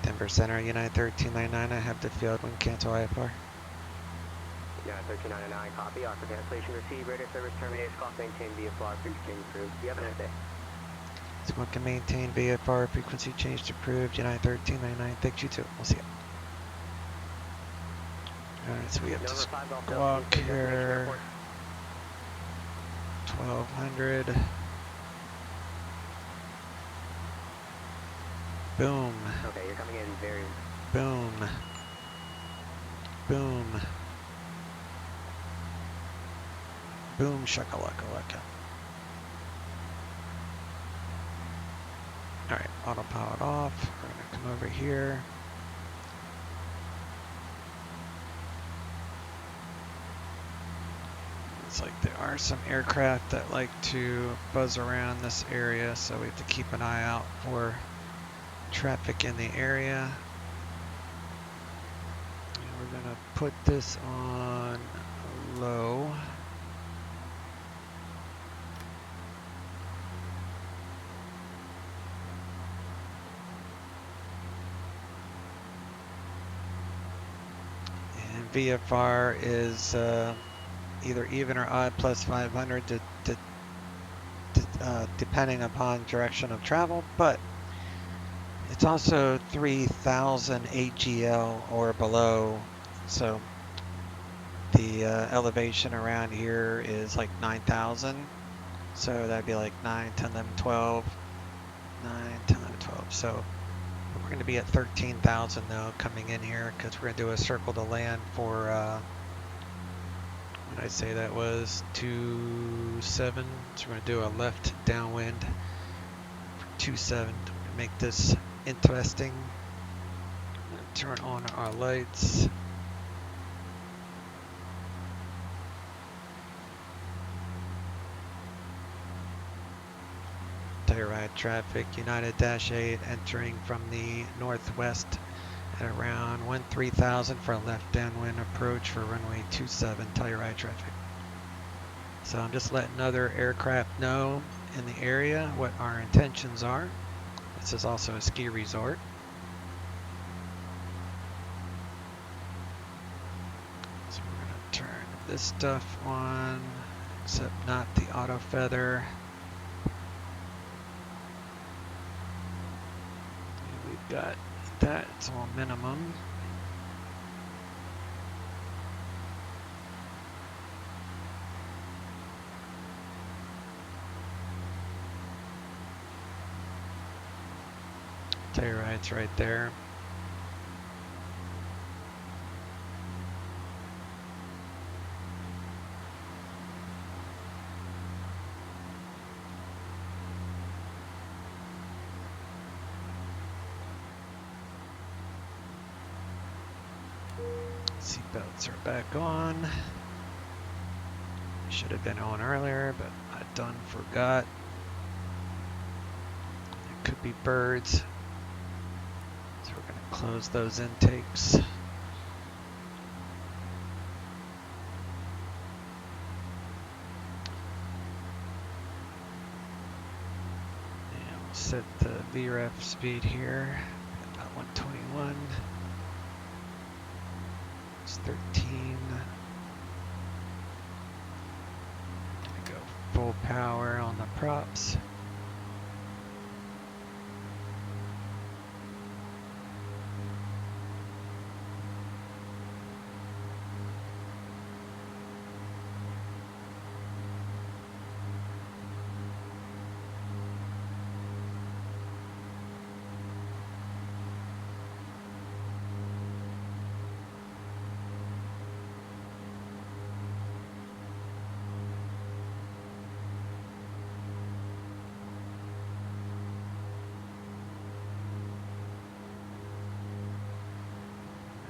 Denver Center, United 1399. I have the field when cancel IFR. United 1399, copy. Offer cancellation received. Radar service terminated. Squawk maintain VFR frequency approved. You have a nice day. Squawk can maintain VFR frequency change approved. United 1399. Thanks, you too. We'll see you. Alright, so we have to squawk here. 1200. Boom. Okay, you're coming in very... Boom. Boom. Boom shakalaka laka. Alright, autopilot off. We're gonna come over here. It's like there are some aircraft that like to buzz around this area, so we have to keep an eye out for traffic in the area. And we're gonna put this on low. And VFR is either even or odd plus 500 depending upon direction of travel, but it's also 3,000 AGL or below, so the elevation around here is like 9,000, so that'd be like 9, 10, 11, 12, 9, 10, 11, 12, so we're going to be at 13,000 though coming in here, because we're going to do a circle to land for what did I say that was, 27, so we're going to do a left downwind for 27 to make this interesting. I'm going to turn on our lights. Telluride traffic, United -8 entering from the northwest at around 13,000 for a left downwind approach for runway 27 Telluride traffic. So I'm just letting other aircraft know in the area what our intentions are. This is also a ski resort. So we're going to turn this stuff on, except not the auto feather. We've got that, it's all minimum. Telluride's right there. Seatbelts are back on. Should have been on earlier, but I done forgot. It could be birds. So we're going to close those intakes. And we'll set the VREF speed here at about 121. It's 13. Go full power on the props.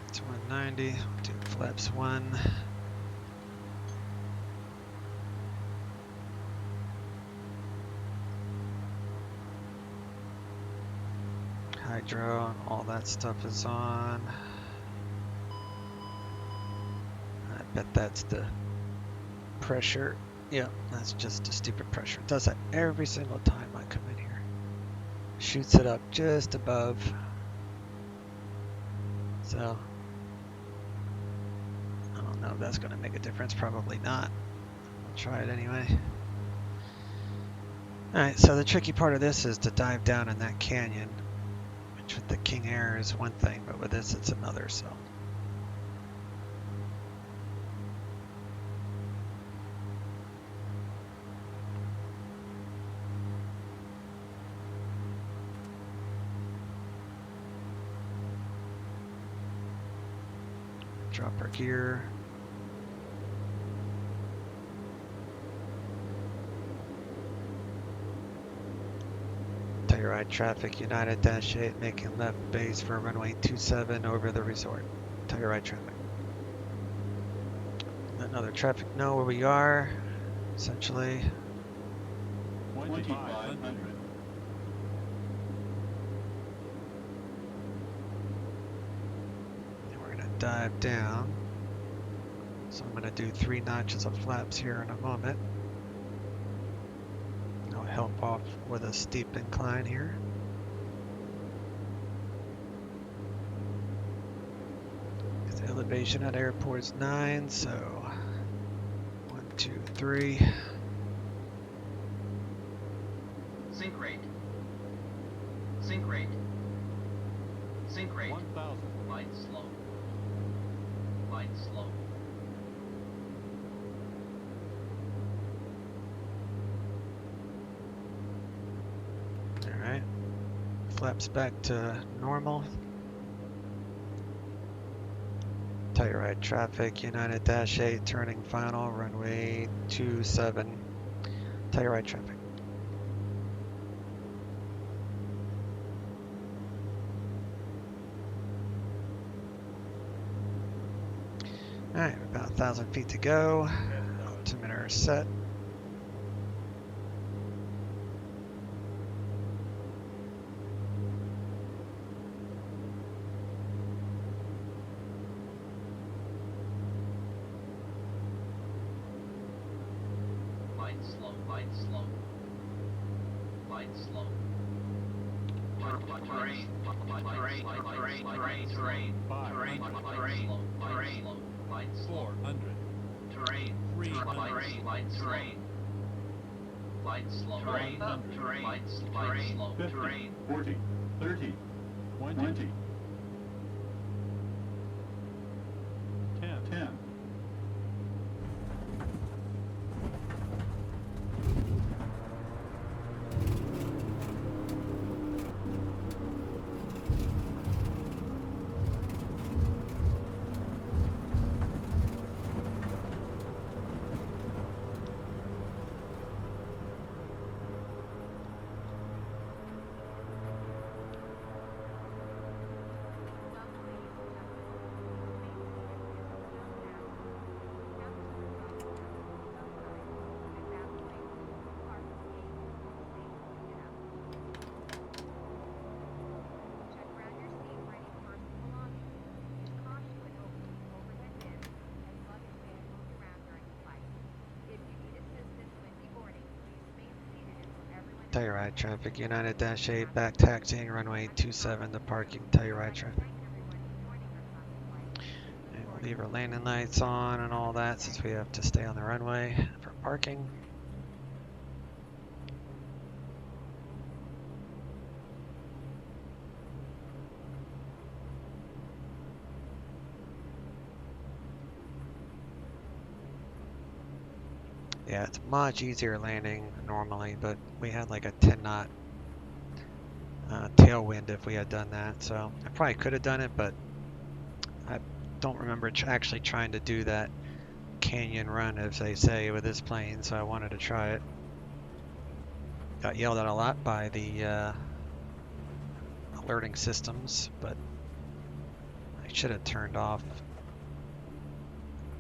It's 190, do flaps 1. Hydro and all that stuff is on. I bet that's the pressure. Yeah, that's just a stupid pressure. It does that every single time I come in here. Shoots it up just above. So I don't know if that's going to make a difference. Probably not. I'll try it anyway. Alright, so the tricky part of this is to dive down in that canyon, which with the King Air is one thing, but with this it's another, so. Drop our gear. Telluride traffic, United -8 making left base for runway 27 over the resort. Telluride traffic. Letting other traffic know where we are, essentially. 2500. And we're gonna dive down. So I'm gonna do 3 notches of flaps here in a moment. I'll help off with a steep incline here. The elevation at airport's 9, so 1, 2, 3. Sink rate. Sink rate. Sink rate. 1000. Light slow. Light slow. Alright. Flaps back to normal. Telluride traffic, United -8 turning final, runway 27. Telluride traffic. Alright, about 1,000 feet to go. Altimeter set. light slow, light slow, light slow. Terrain, terrain, terrain, terrain, terrain, 500, terrain, terrain, light slow, 400, terrain, 300, light terrain, light slow, terrain, 100, terrain, light slow, 50, terrain, 40, 30, 20, 10, 10. Telluride traffic, United Dash 8 back taxiing runway 27 to parking Telluride traffic. And we'll leave our landing lights on and all that since we have to stay on the runway for parking. Yeah, it's much easier landing normally, but we had like a 10 knot tailwind if we had done that. So I probably could have done it, but I don't remember actually trying to do that canyon run, as they say, with this plane. So I wanted to try it. Got yelled at a lot by the alerting systems, but I should have turned off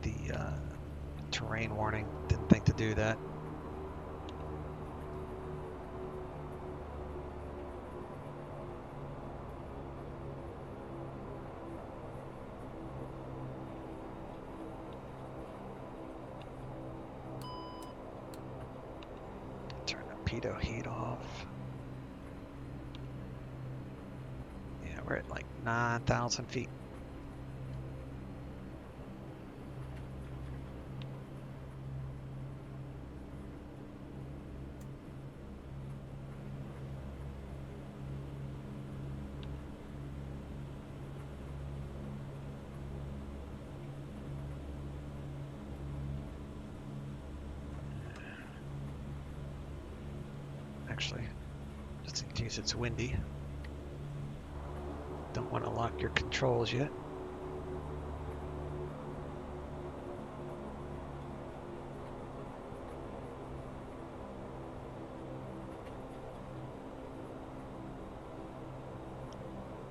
the terrain warning. Didn't think to do that. Turn the pitot heat off. Yeah, we're at like 9,000 feet. Actually, just in case it's windy. Don't want to lock your controls yet.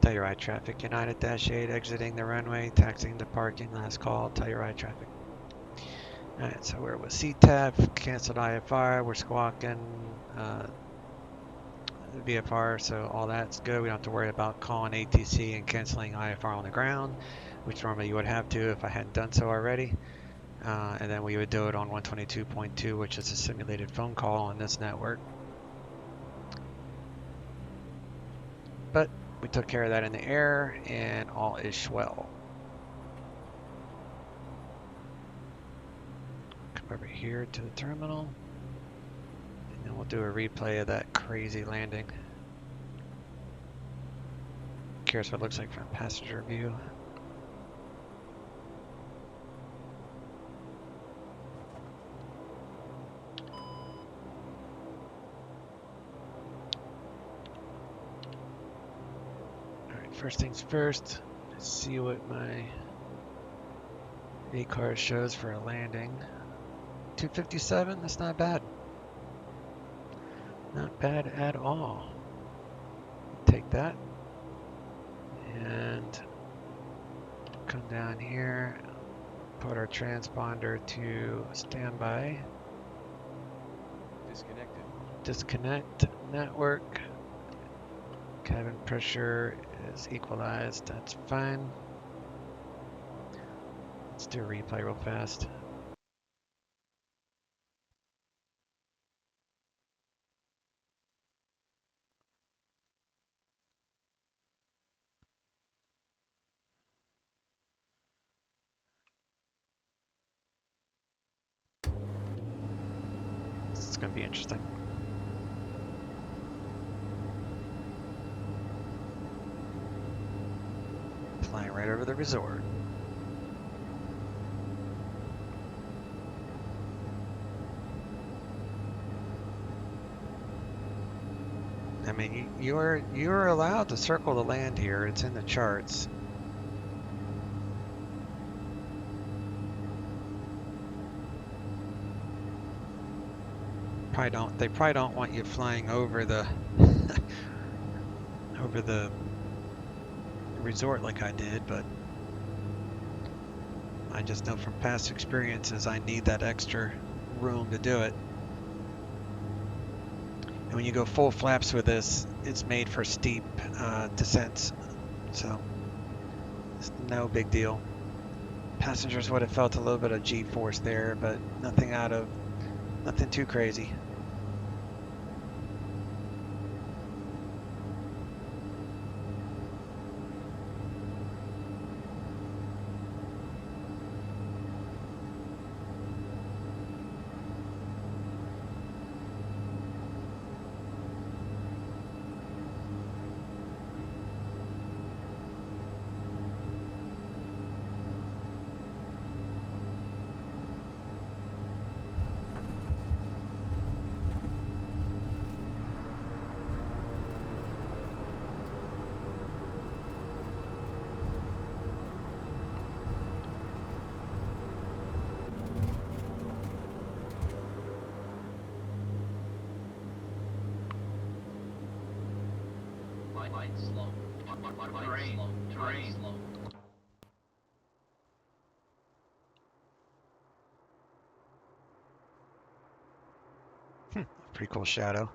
Telluride traffic, United Dash 8 exiting the runway, taxiing to parking, last call, Telluride traffic. Alright, so we're with CTAF, canceled IFR, we're squawking VFR, so all that's good. We don't have to worry about calling ATC and canceling IFR on the ground, which normally you would have to if I hadn't done so already. And then we would do it on 122.2, which is a simulated phone call on this network. But we took care of that in the air, and all is well. Come over here to the terminal, and then we'll do a replay of that crazy landing. Curious what it looks like from passenger view. Alright, first things first, let's see what my ACAR shows for a landing. 257, that's not bad. Not bad at all. Take that. And come down here, put our transponder to standby. Disconnected. Disconnect network. Cabin pressure is equalized, that's fine. Let's do a replay real fast. going to be interesting. Flying right over the resort. I mean, you're allowed to circle the land here. It's in the charts. They probably don't want you flying over the over the resort like I did, but I just know from past experiences I need that extra room to do it. And when you go full flaps with this, it's made for steep descents, so it's no big deal. Passengers would have felt a little bit of G-force there, but nothing too crazy. Light slow. Terrain slow. Pretty cool shadow.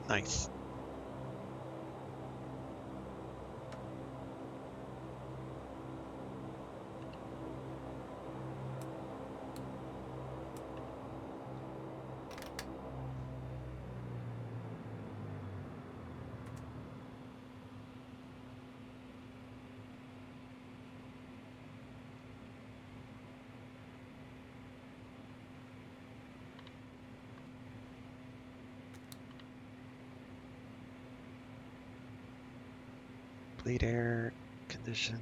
Nice. Bleed air condition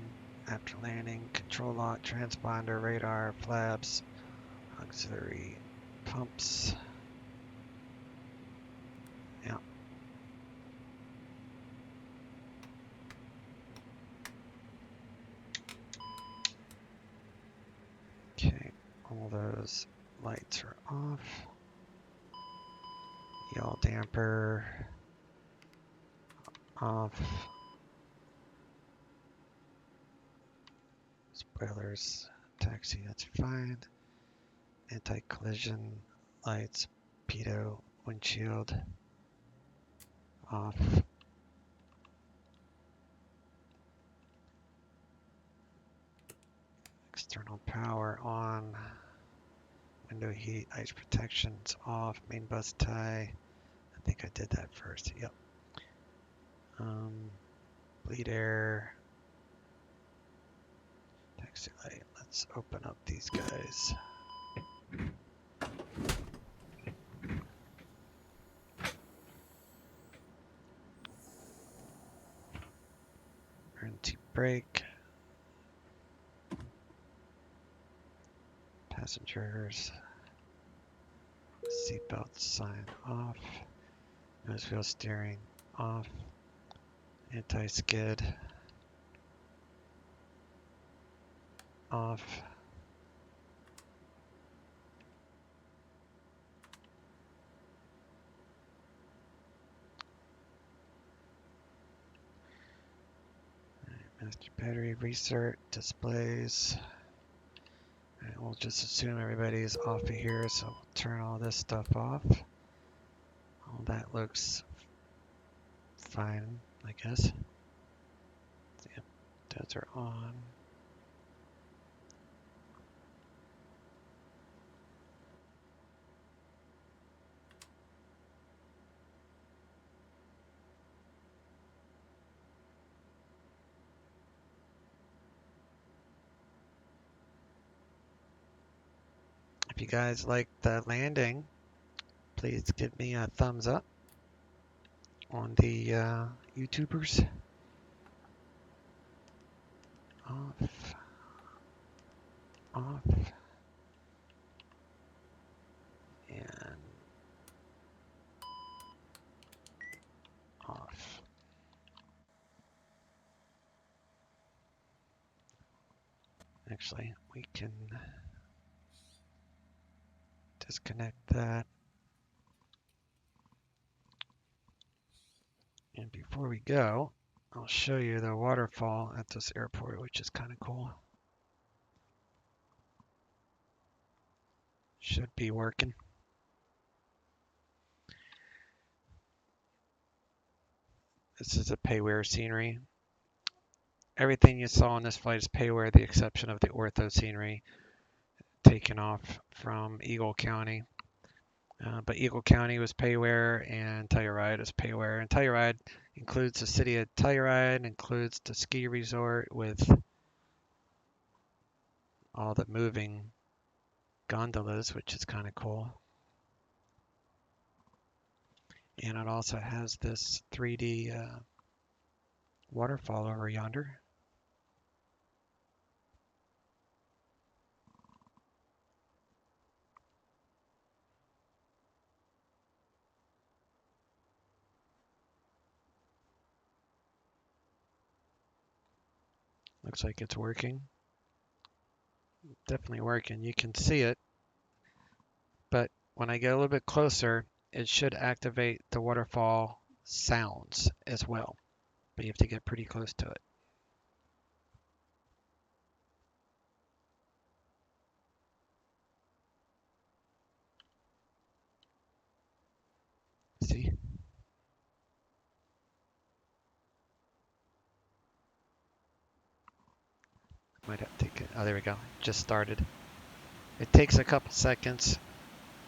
after landing, control lock, transponder, radar, flaps, auxiliary pumps. Yeah. Okay, all those lights are off. Yaw damper off. Spoilers, taxi, that's fine. Anti-collision lights, pitot, windshield off. External power on. Window heat, ice protections off. Main bus tie. I think I did that first. Yep. Bleed air. Taxi light. Let's open up these guys. Emergency brake. Passengers. Seatbelt sign off. Nose wheel steering off. Anti-skid off. Master battery reset displays. Alright, we'll just assume everybody's off of here, so we'll turn all this stuff off. That looks fine, I guess. Yep, those are on. If you guys like the landing, please give me a thumbs up on the YouTubers. Off, off, and off. Actually, we can disconnect that. And before we go, I'll show you the waterfall at this airport, which is kind of cool. Should be working. This is a payware scenery. Everything you saw on this flight is payware, the exception of the ortho scenery taken off from Eagle County. But Eagle County was payware and Telluride is payware. And Telluride includes the city of Telluride, includes the ski resort with all the moving gondolas, which is kind of cool. And it also has this 3D waterfall over yonder. Looks like it's working. Definitely working. You can see it, but when I get a little bit closer, it should activate the waterfall sounds as well. But you have to get pretty close to it. See? Might have to get, oh, there we go. Just started. It takes a couple seconds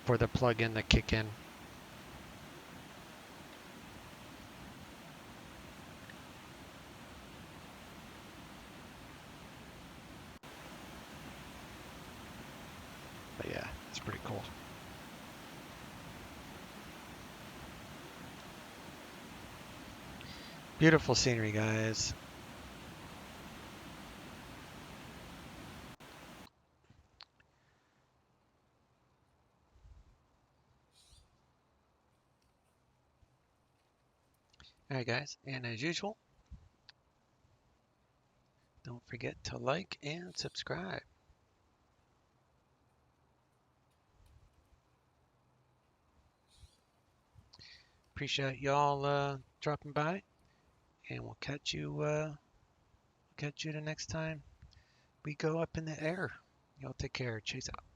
for the plug-in to kick in. But yeah, it's pretty cool. Beautiful scenery, guys. Alright guys, and as usual, don't forget to like and subscribe. Appreciate y'all dropping by, and we'll catch you the next time we go up in the air. Y'all take care. Chase out.